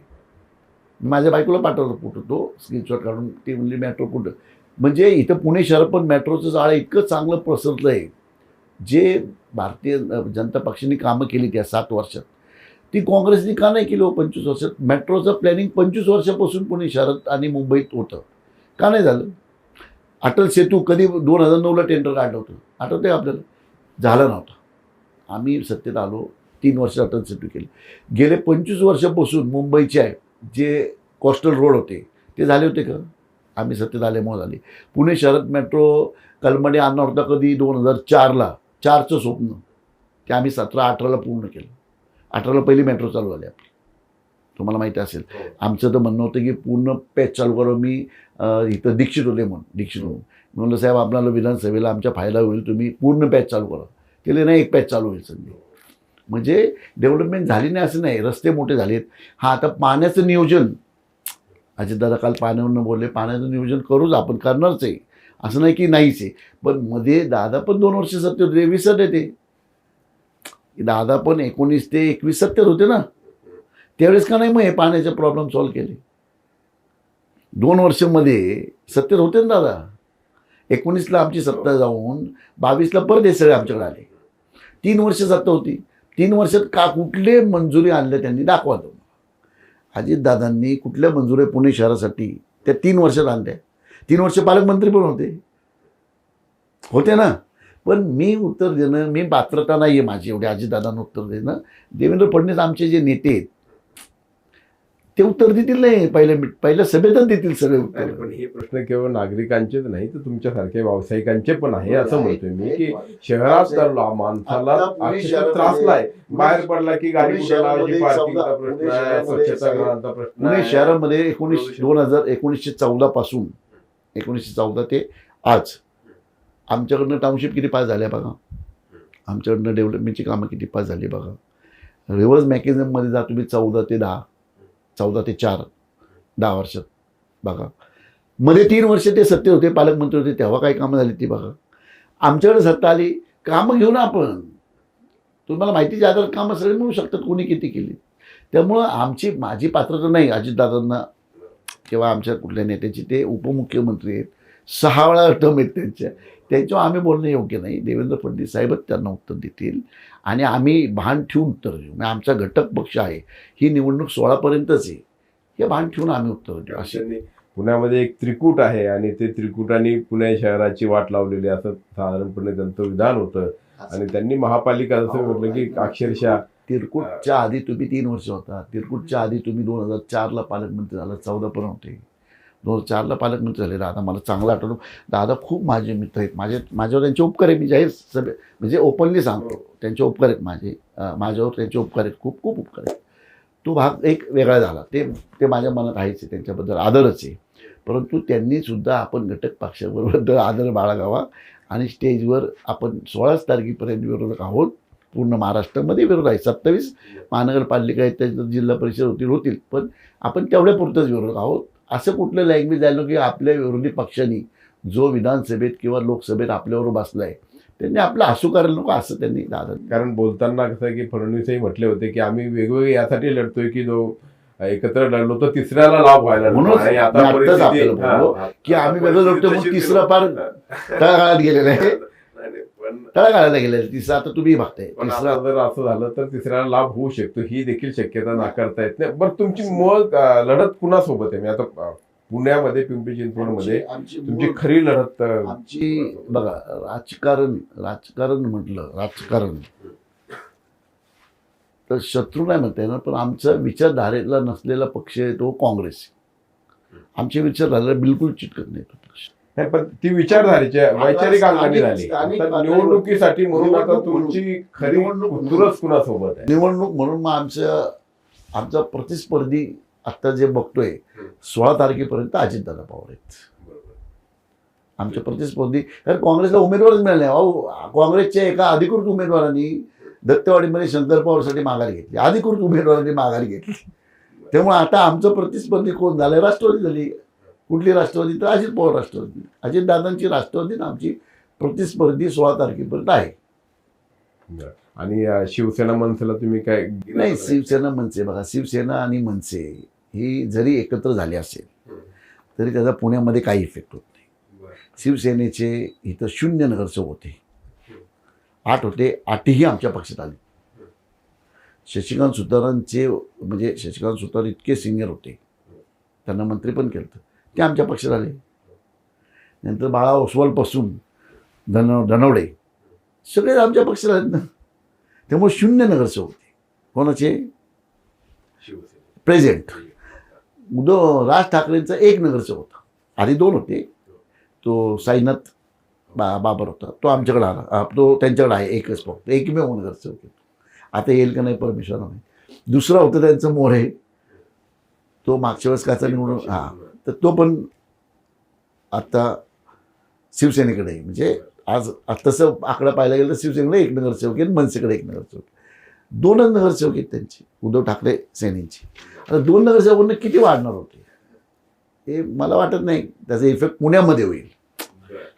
मी माझ्या बायकोला पाठवलं फोटो, तो स्क्रीनशॉट काढून. ती म्हणली मेट्रो कुठं, म्हणजे इथं पुणे शहर पण मेट्रोचं जाळं इतकं चांगलं पसरलं आहे. जे भारतीय जनता पक्षाने कामं केली त्या 7 वर्षात, ती काँग्रेसने का नाही केली? 25 वर्षात मेट्रोचं प्लॅनिंग 25 वर्षापासून पुणे शहरात आणि मुंबईत होतं, का नाही झालं? अटल सेतू कधी 2009ला टेंडर काढलं होतं, आठवतं आहे आपल्याला? झालं नव्हतं. आम्ही सत्तेत आलो, 3 वर्ष अटल सेतू केले. गेले 25 वर्षापासून मुंबईचे जे कोस्टल रोड होते ते झाले होते का? आम्ही सत्तेत आल्यामुळे झाले. पुणे शहरात मेट्रो कलमडे आणणार होता कधी? 2004ला. 4चं स्वप्न ते आम्ही 17-18ला पूर्ण केलं. 18ला पहिली मेट्रो चालू झाली आपली, तुम्हाला माहिती असेल. आमचं तर म्हणणं होतं की पूर्ण पॅच चालू करू. मी इथं दीक्षित होते म्हणलं साहेब आपल्याला विधानसभेला आमच्या फायदा होईल, तुम्ही पूर्ण पॅच चालू करा. केले नाही, एक पॅच चालू होईल संधी. म्हणजे डेव्हलपमेंट झाली नाही असं नाही, रस्ते मोठे झालेत. हा, आता पाण्याचं नियोजन, अजितदादा काल पाण्यावरनं बोलले, पाण्याचं नियोजन करूच, आपण करणारच आहे, असं नाही की नाहीच आहे. पण मध्ये दादा पण 2 वर्ष सत्तेत होते, विसरले ते. दादा पण 19 ते 21 सत्तेत होते ना, त्यावेळेस का नाही मग हे पाण्याचे प्रॉब्लेम सॉल्व्ह केले? 2 वर्षामध्ये सत्तेत होते ना दादा. 19ला आमची सत्ता जाऊन 22ला परत हे सगळे आमच्याकडे आले. 3 वर्ष सत्ता होती. 3 वर्षात का कुठले मंजुरी आणल्या त्यांनी दाखवा. तो अजितदादांनी कुठल्या मंजुरी पुणे शहरासाठी त्या 3 वर्षात आणल्या? 3 वर्ष पालकमंत्री पण होते ना. पण मी उत्तर देणं, मी पात्रता नाही आहे माझी एवढे अजितदादांना उत्तर देणं. देवेंद्र फडणवीस आमचे जे नेते आहेत ते उत्तर देतील नाही, पहिल्या सभेतच देतील सगळे उत्तर. पण हे प्रश्न केवळ नागरिकांचेच नाही तर तुमच्यासारख्या व्यावसायिकांचे पण आहे. असं म्हणतोय मी की शहरात तर माणसाला अक्षरशः त्रासलाय, बाहेर पडला की गाडी कुठे लावायची, पार्किंगचा प्रश्न आहे, स्वच्छतागृहांचा प्रश्न पुणे आहे. शहरामध्ये 1914 पासून 1914 ते आज आमच्याकडनं टाउनशिप किती पास झाल्या बघा, आमच्याकडनं डेव्हलपमेंटची कामं किती पास झाली बघा. रिव्हर्स मेकॅनिझममध्ये जा तुम्ही 14 ते 4 10 वर्षात बघा. मध्ये 3 वर्ष ते सत्तेत होते, पालकमंत्री होते, तेव्हा काही कामं झाली ती बघा. आमच्याकडे सत्ता आली, कामं घेऊन आपण, तुम्हाला माहितीच्या आधार कामं सगळे मिळू शकतात, कोणी किती केली. त्यामुळं माझी पात्रता नाही अजितदादांना किंवा आमच्या कुठल्या नेत्याची. ते उपमुख्यमंत्री आहेत, 6 वेळा टर्म आहेत त्यांच्यावर आम्ही बोलणं योग्य नाही. देवेंद्र फडणवीस साहेबच त्यांना उत्तर देतील आणि आम्ही भान ठेवून उत्तर देऊ. म्हणजे आमचा घटक पक्ष आहे, ही निवडणूक 16पर्यंतच आहे, हे भान ठेवून आम्ही उत्तर देऊ. असे पुण्यामध्ये एक त्रिकूट आहे आणि ते त्रिकुटाने पुणे शहराची वाट लावलेली असं साधारणपणे त्यांचं विधान होतं. आणि त्यांनी महापालिका असं म्हटलं की अक्षरशः तिरकुटच्या आधी तुम्ही 3 वर्ष होता, तिरकुटच्या आधी तुम्ही 2004ला पालकमंत्री झाला, 14 पण होते. 2004ला पालकमंत्री झाले दादा. मला चांगलं आठवलं, दादा खूप माझे मित्र आहेत, माझ्यावर त्यांचे उपकार आहे. मी जाहीर सभे म्हणजे ओपनली सांगतो, त्यांचे उपकार आहेत माझ्यावर त्यांचे उपकार आहेत, खूप खूप उपकार आहेत. तो भाग एक वेगळा झाला. ते माझ्या मनात आहेच आहे, त्यांच्याबद्दल आदरच आहे. परंतु त्यांनीसुद्धा आपण घटक पक्षाबरोबर आदर बाळगावा आणि स्टेजवर आपण 16 तारखेपर्यंत विरोधक आहोत. पूर्ण महाराष्ट्रामध्ये विरोध आहे. 27 महानगरपालिका आहेत, त्याच्यात जिल्हा परिषद होतील, पण आपण तेवढ्या पुरतंच विरोधक आहोत. असं कुठलं लँग्वेज आलं की आपल्या विरोधी पक्षांनी जो विधानसभेत किंवा लोकसभेत आपल्याबरोबर बसला आहे त्यांनी आपलं हसू करायला नको, असं त्यांनी दादा. कारण बोलताना कसं आहे की फडणवीसही म्हटले होते की आम्ही वेगवेगळे यासाठी लढतोय की जो एकत्र लढलो तर तिसऱ्याला लाभ व्हायला नको. म्हणून आणि आता मी आत्ताच परिस्थिती- आपल्याला बोललो हा, की आम्ही वेगळं लढतोय म्हणून तशी तिसरं फार तळागाळात गेलेलं आहे. पण तळागाळाला गेलेलं आहे तिसरं. आता तुम्ही बघताय पण तिसरा. आता जर असं झालं तर तिसऱ्याला लाभ होऊ शकतो, ही देखील शक्यता नाकारता येत नाही. बरं, तुमची मूळ लढत कुणासोबत आहे? मी आता पुण्यामध्ये पिंपरी चिंचवडमध्ये तुमची खरी लढत आमची बघा, राजकारण म्हटलं, राजकारण तर शत्रू नाही म्हणता येणार, पण आमचा विचारधारेला नसलेला पक्ष आहे तो काँग्रेस. आमच्या विचारधारेला बिलकुल चिटकत नाही तो पक्ष. नाही, पण ती विचारधारेच्या वैचारिक अंगाने झाली. स्थानिक आता निवडणुकीसाठी म्हणून आता तुमची खरी तुरच कुणासोबत आहे? निवडणूक म्हणून मग आमचा प्रतिस्पर्धी आत्ता जे बघतोय 16 तारखेपर्यंत अजितदादा पवार आहेत आमचे प्रतिस्पर्धी. कारण काँग्रेसला उमेदवारच मिळाले नाही. अहो, काँग्रेसच्या एका अधिकृत उमेदवारांनी दत्तवाडीमध्ये शंकर पवारसाठी माघारी घेतली, अधिकृत उमेदवारांनी माघारी घेतली. त्यामुळे आता आमचं प्रतिस्पर्धी कोण झालं? राष्ट्रवादी झाली. कुठली राष्ट्रवादी? तर अजित पवार राष्ट्रवादी. अजितदादांची राष्ट्रवादी ना आमची प्रतिस्पर्धी 16 तारखेपर्यंत आहे. आणि शिवसेना मनसेला तुम्ही काय? नाही, शिवसेना मनसे बघा, शिवसेना आणि मनसे ही जरी एकत्र झाली असेल तरी त्याचा पुण्यामध्ये काही इफेक्ट होत नाही. शिवसेनेचे इथं 0 नगरसेवक होते, 8 होते, 8ही आमच्या पक्षात आले. शशिकांत सुतारांचे म्हणजे शशिकांत सुतार इतके सिनियर होते, त्यांना मंत्री पण केलं, ते आमच्या पक्षात आले. नंतर बाळा ओसवालपासून धनवडे सगळे आमच्या पक्षात आलेत ना. त्यामुळे 0 नगरसेवक होते. कोणाचे? प्रेझेंट. राज ठाकरेंचा 1 नगरसेवक होता. आधी 2 होते. तो साईनाथ बाबर होता, तो आमच्याकडे आला. तो त्यांच्याकडे आहे एकच, फक्त एकमेव नगरसेवक. आता येईल का नाही परमेश्वर नाही. दुसरा होता त्यांचं मोरे, तो मागच्या वेळेस काचा निवडून तर तो पण आता शिवसेनेकडे आहे. म्हणजे आज तसं आकडा पाहायला गेलं तर शिवसेनेकडे 1 नगरसेवक आहे, मनसेकडे 1 नगरसेवक. 2च नगरसेवक आहेत त्यांची, उद्धव ठाकरे सेनेची. आता 2 नगरसेवकांना किती वाढणार होते हे मला वाटत नाही. त्याचा इफेक्ट पुण्यामध्ये होईल.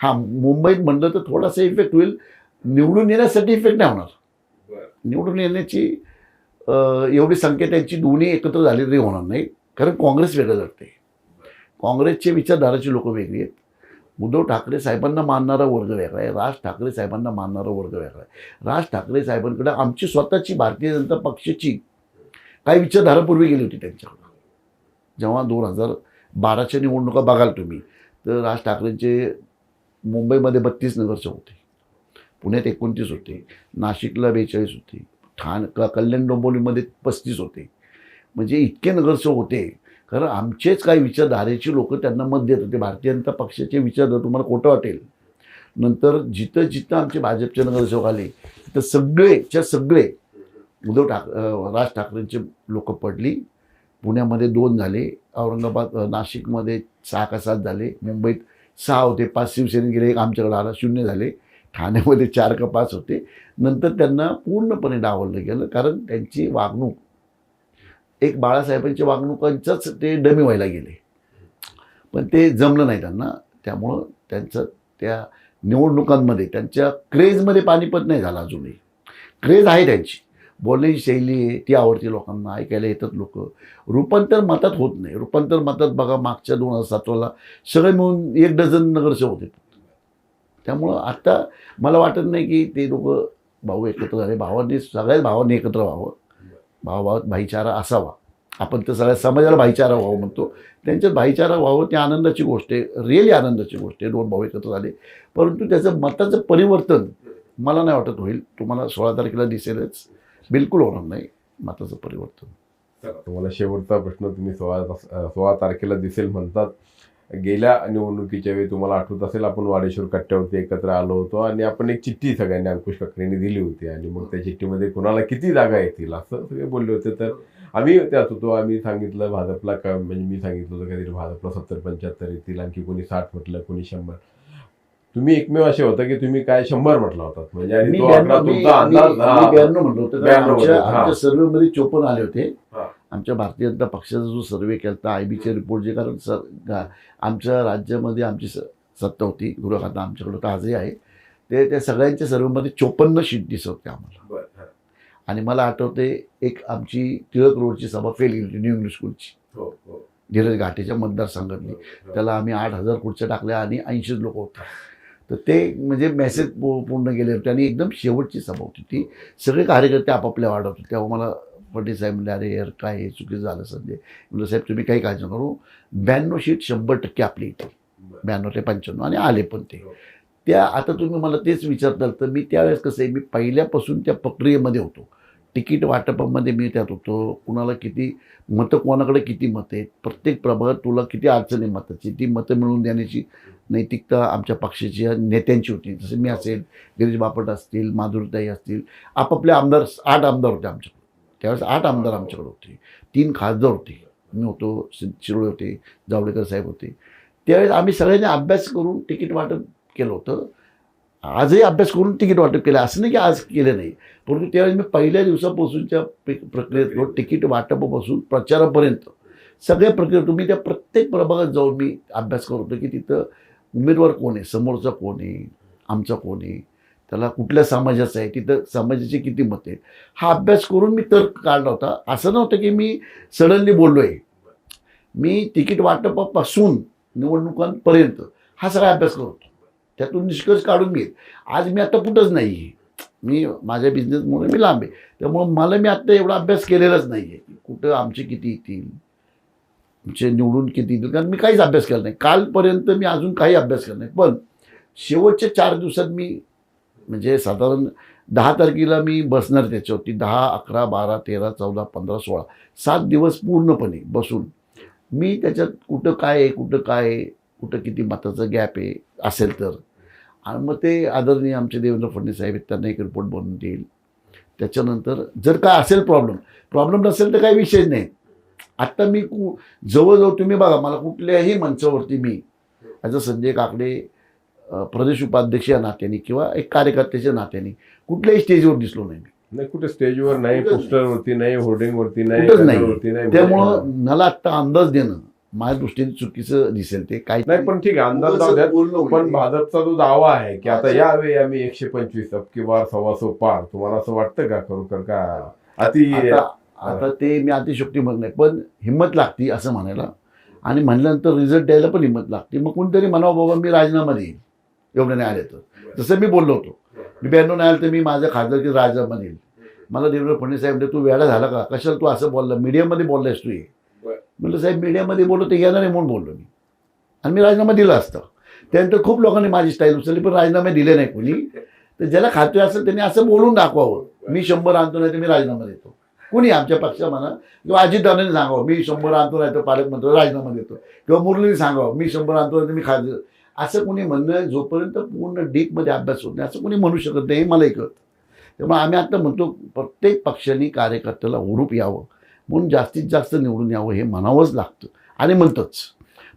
मुंबईत म्हणलं तर थोडासा इफेक्ट होईल. निवडून येण्यासाठी इफेक्ट नाही होणार. निवडून येण्याची एवढी संख्या त्यांची दोन्ही एकत्र झाली तरी होणार नाही. कारण काँग्रेस वेगळं लढते. काँग्रेसचे विचारधाराची लोक वेगळी आहेत. उद्धव ठाकरे साहेबांना मानणारा वर्ग वेगळा आहे, राज ठाकरे साहेबांना मानणारा वर्ग वेगळा आहे. राज ठाकरे साहेबांकडे आमची स्वतःची भारतीय जनता पक्षाची काही विचारधारा पूर्वी गेली होती त्यांच्याकडं. जेव्हा 2012च्या निवडणुका बघाल तुम्ही तर राज ठाकरेंचे मुंबईमध्ये 32 नगरसेवक होते, पुण्यात 29 होते, नाशिकला 42 होते, कल्याण डोंबिवलीमध्ये 35 होते. म्हणजे इतके नगरसेवक होते. कारण आमचेच काही विचारधारेची लोक त्यांना मत देत होते. भारतीय जनता पक्षाचे विचारधारा तुम्हाला खोटं वाटेल. नंतर जिथं जिथं आमचे भाजपचे नगरसेवक आले तिथं सगळे राज ठाकरेंचे लोक पडली. पुण्यामध्ये 2 झाले, औरंगाबाद नाशिकमध्ये 6 का 7 झाले, मुंबईत 6 होते, 5 शिवसेने गेले, 1 आमच्याकडे आला, 0 झाले. ठाण्यामध्ये 4 का 5 होते. नंतर त्यांना पूर्णपणे डावललं गेलं. कारण त्यांची वागणूक एक बाळासाहेबांच्या वागणुकांचाच ते डमी व्हायला गेले, पण ते जमलं नाही त्यांना. त्यामुळं त्यांचं त्या निवडणुकांमध्ये त्यांच्या क्रेजमध्ये पानिपत नाही झालं. अजूनही क्रेज आहे त्यांची, बोलण्याची शैली आहे ती आवडती लोकांना, ऐकायला येतात लोक. रूपांतर मतात होत नाही. रूपांतर मतात बघा मागच्या 2007ला सगळे मिळून 1 डझन नगरसेवक होते. त्यामुळं आता मला वाटत नाही की ते लोक भाऊ एकत्र झाले. सगळ्याच भावांनी एकत्र व्हावं, भावाभावात भाईचारा असावा. आपण तर सगळ्या समाजाला भाईचारा व्हावं म्हणतो, त्यांच्यात भाईचारा व्हावं ती आनंदाची गोष्ट आहे, रिअली आनंदाची गोष्ट आहे. 2 भाऊ एकत्र झाले, परंतु त्याचं मताचं परिवर्तन मला नाही वाटत होईल. तुम्हाला 16 तारखेला दिसेलच, बिलकुल होणार नाही मताचं परिवर्तन. तुम्हाला शेवटचा प्रश्न, तुम्ही 16 तारखेला दिसेल म्हणतात, गेल्या निवडणुकीच्या वेळी तुम्हाला आठवत असेल आपण वाडेश्वर कट्ट्यावरती एकत्र आलो होतो आणि आपण एक चिठ्ठी सगळ्यांनी अंकुश काकडेंनी दिली होती आणि मग त्या चिठ्ठीमध्ये कोणाला किती जागा येतील असं सगळे बोलले होते. तर आम्ही त्यात होतो. आम्ही सांगितलं भाजपला का, म्हणजे मी सांगितलं होतं काहीतरी भाजपला 70-75 येतील, आणखी कोणी 60 म्हटलं, कोणी 100. तुम्ही एकमेव असे होता की तुम्ही काय 100 म्हटला होतात, म्हणजे आणि तो आकडा तुमचा अंदाज 92 म्हणलं होतं. 92 होते. आमच्या सर्वेमध्ये 54 आले होते. हा. आमच्या भारतीय जनता पक्षाचा जो सर्वे केला होता आयबीचे रिपोर्ट जे, कारण आमच्या राज्यामध्ये आमची सत्ता होती, गृहखातं आमच्याकडे तर आजही आहे, ते त्या सगळ्यांच्या सर्वेमध्ये 54 शीट दिसत होते आम्हाला. बरं. हा. आणि मला आठवते एक आमची टिळक रोडची सभा फेल गेली होती न्यू इंग्लिश स्कूलची, हो हो धीरज घाटेच्या मतदारसंघातली. त्याला आम्ही 8,000 खुर्च्या टाकल्या आणि 80 लोक होते. तर ते म्हणजे मेसेज पूर्ण गेले होते आणि एकदम शेवटची सभा होती ती. सगळे कार्यकर्ते आपापल्या वाढत होते. तेव्हा मला पटेल साहेब म्हणले, अरे यार काय हे चुकीचं झालं संजय. म्हणलं साहेब तुम्ही काही काळजी नका करू, 92 शीट 100% आपली इथे, 92 ते 95 आणि आले पण ते. त्या आता तुम्ही मला तेच विचारताल तर मी त्यावेळेस कसं आहे, मी पहिल्यापासून त्या प्रक्रियेमध्ये होतो. तिकीट वाटपामध्ये मी त्यात होतो. कुणाला किती मतं, कोणाकडे किती मतं आहेत, प्रत्येक प्रभागात तुला किती अडचणी मताची, ती मतं मिळवून देण्याची नैतिकता आमच्या पक्षाची नेत्यांची होती. जसं मी असेल, गिरीश बापट असतील, माधुरीताई असतील, आपापले आमदार 8 आमदार होते आमच्याकडे. त्यावेळेस 8 आमदार आमच्याकडे होते. 3 खासदार होते, मी होतो, शिरोळे होते, जावडेकर साहेब होते. त्यावेळेस आम्ही सगळ्यांनी अभ्यास करून तिकीट वाटप केलं होतं. आजही अभ्यास करून तिकीट वाटप केलं, असं नाही की आज केलं नाही. परंतु त्यावेळेस मी पहिल्या दिवसापासूनच्या प्रक्रियेत तिकीट वाटपापासून प्रचारापर्यंत सगळ्या प्रक्रिया, तुम्ही त्या प्रत्येक प्रभागात जाऊन मी अभ्यास करतो की तिथं उमेदवार कोण आहे, समोरचा कोण आहे, आमचा कोण आहे, त्याला कुठल्या समाजाचा आहे, तिथं समाजाची किती मतं आहेत, हा अभ्यास करून मी तर्क काढला होता. असं नव्हतं की मी सडनली बोललो आहे. मी तिकीट वाटपापासून निवडणुकांपर्यंत हा सगळा अभ्यास करतो, त्यातून निष्कर्ष काढून घेईल. आज मी आता कुठंच नाही आहे, मी माझ्या बिझनेसमुळे मी लांब आहे. त्यामुळं मला मी आत्ता एवढा अभ्यास केलेलाच नाही आहे की कुठं आमचे किती येतील, आमचे निवडून किती येतील, कारण मी काहीच अभ्यास केला नाही. कालपर्यंत मी अजून काही अभ्यास केला नाही. पण शेवटच्या 4 दिवसात मी, म्हणजे साधारण 10 तारखेला मी बसणार त्याच्यावरती, 10, 11, 12, 13, 14, 15, 16 7 दिवस पूर्णपणे बसून मी त्याच्यात कुठं काय आहे, कुठं काय आहे, कुठं किती मताचं गॅप आहे असेल तर, आणि मग ते आदरणीय आमचे देवेंद्र फडणवीस साहेब त्यांना एक रिपोर्ट बनवून देईल. त्याच्यानंतर जर काय असेल प्रॉब्लेम नसेल तर काही विषय नाही. आत्ता मी जवळजवळ तुम्ही बघा, मला कुठल्याही मंचावरती मी ॲज अ संजय काकडे प्रदेश उपाध्यक्ष या नात्याने किंवा एक कार्यकर्त्याच्या नात्याने कुठल्याही स्टेजवर दिसलो नाही. नाही, कुठे स्टेजवर नाही, पोस्टरवरती नाही, होर्डिंगवरती नाही, कुठंच बॅनरवरती नाही. नाही. त्यामुळं मला आत्ता अंदाज देणं माझ्या दृष्टीने चुकीचं दिसेल. ते काही नाही, पण ठीक आहे, अंदाज जाऊ द्यात. पण भाजपचा जो दावा आहे की आता यावेळी आम्ही 125 अबकी बार 125 पार, तुम्हाला असं वाटतं का खरोखर का अति? आता ते मी अतिशयोक्ती म्हणत नाही, पण हिंमत लागती असं म्हणायला, आणि म्हणल्यानंतर रिझल्ट द्यायला पण हिंमत लागते. मग कोणतरी म्हणावं बाबा मी राजीनामा देईन एवढं नाही आले तर. जसं मी बोललो होतो, मी 92 नाही आलं तर मी माझ्या खासदारकी राजीनामा देईल. मला देवेंद्र फडणवीस साहेब म्हणले, तू वेळा झाला का, कशाला तू असं बोलला, मीडियामध्ये बोललायस तू हे. म्हटलं साहेब मीडियामध्ये बोललो ते येणार नाही म्हणून बोललो मी, आणि मी राजीनामा दिला असतं. त्यानंतर खूप लोकांनी माझी स्टाईल उचलली, पण राजीनामे दिले नाही कोणी. तर ज्याला खात्री असेल त्यांनी असं बोलून दाखवावं, मी 100 आणतो नाही तर मी राजीनामा देतो. कुणी आमच्या पक्षा म्हणा, किंवा अजितदादांनी सांगावं मी 100 आणतो नाही तर पालकमंत्री राजीनामा देतो, किंवा मुरलीने सांगावं मी 100 आणतो नाही तर मी खासदार. असं कोणी म्हणणं जोपर्यंत पूर्ण डीपमध्ये अभ्यास होत नाही असं कोणी म्हणू शकत नाही, हे मलाही कळतं. त्यामुळे आम्ही आता म्हणतो प्रत्येक पक्षाने कार्यकर्त्याला हुरूप यावं म्हणून जास्तीत जास्त निवडून यावं हे म्हणावंच लागतं आणि म्हणतंच.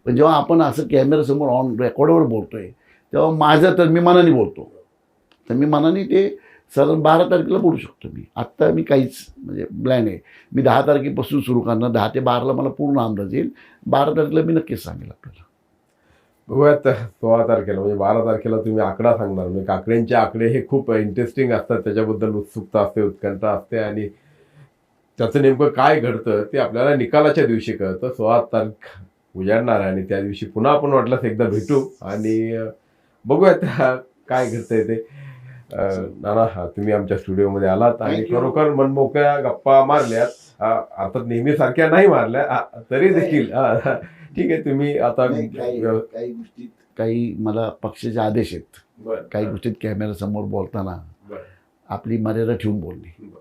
पण जेव्हा आपण असं कॅमेऱ्यासमोर ऑन रेकॉर्डवर बोलतोय तेव्हा माझं तर मी मनाने बोलतो, तर मी मनाने ते साधारण 12 तारखेला बोलू शकतो. मी आत्ता मी काहीच म्हणजे ब्लॅन आहे. मी 10 तारखेपासून सुरू करणार, 10 ते 12ला मला पूर्ण अंदाज येईल. 12 तारखेला मी नक्कीच सांगेल आपल्याला. बघूयात 16 तारखेला, म्हणजे 12 तारखेला तुम्ही आकडा सांगणार. म्हणजे काकड्यांचे आकडे हे खूप इंटरेस्टिंग असतात, त्याच्याबद्दल उत्सुकता असते, उत्कंठा असते, आणि त्याचं नेमकं काय घडतं ते आपल्याला निकालाच्या दिवशी कळतं. 16 तारीख उजाडणार आहे आणि त्या दिवशी पुन्हा आपण वाटल्यास एकदा भेटू आणि बघूयात काय घडतंय ते. नाना, तुम्ही आमच्या स्टुडिओमध्ये आलात आणि खरोखर मनमोकळ्या गप्पा मारल्यात. अर्थात नेहमीसारख्या नाही मारल्या तरी देखील ठीक आहे. तुम्ही आता काही गोष्टीत काही मला पक्षाचे आदेश आहेत, काही गोष्टीत कॅमेऱ्यासमोर बोलताना आपली मर्यादा ठेवून बोलली.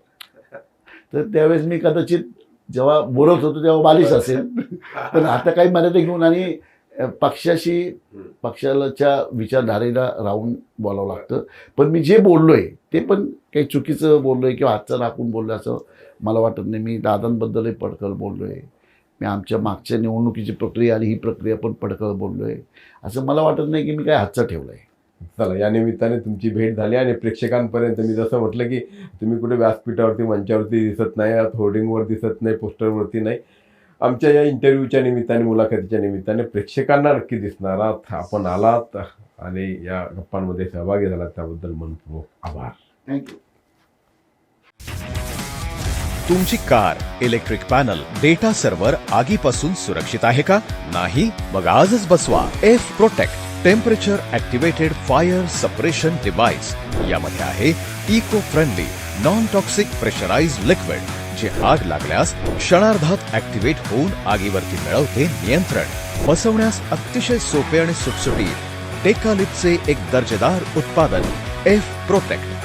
तर त्यावेळेस मी कदाचित जेव्हा बोलत होतो तेव्हा बालिश असेल, पण आता काही मर्यादा घेऊन आणि पक्षाच्या विचारधारेला राहून बोलावं लागतं. पण मी जे बोललोय ते पण काही चुकीचं बोललोय किंवा हातचं राखून बोललोय असं मला वाटत नाही. मी दादांबद्दलही पडकळ बोललोय. मी आमच्या मागच्या निवडणुकीची प्रक्रिया आणि ही प्रक्रिया पण पडकळ बोललोय. असं मला वाटत नाही की मी काय हातचं ठेवलंय. चला, या निमित्ताने तुमची भेट झाली आणि प्रेक्षकांपर्यंत मी जसं म्हटलं की तुम्ही कुठे व्यासपीठावरती मंचावरती दिसत नाही, होर्डिंगवर दिसत नाही, पोस्टरवरती नाही. आमच्या या इंटरव्ह्यूच्या निमित्ताने, मुलाखतीच्या निमित्ताने प्रेक्षकांना नक्की दिसणार आहात. आपण आलात आणि या गप्पांमध्ये सहभागी झालात त्याबद्दल मनपूर्वक आभार. थँक्यू. तुमची car, electric panel, data server आगीपासून सुरक्षित आहे का? नाही? मग आजच बसवा F protect temperature activated fire suppression device. यामध्ये आहे eco friendly non toxic pressurised liquid, जे आग लागल्यास क्षणार्धात ऍक्टिव्हेट होऊन आगीवरती मिळवते नियंत्रण. बसवण्यास अतिशय सोपे आणि सुटसुटीत टेकालिपचे एक दर्जेदार उत्पादन एफ प्रोटेक्ट.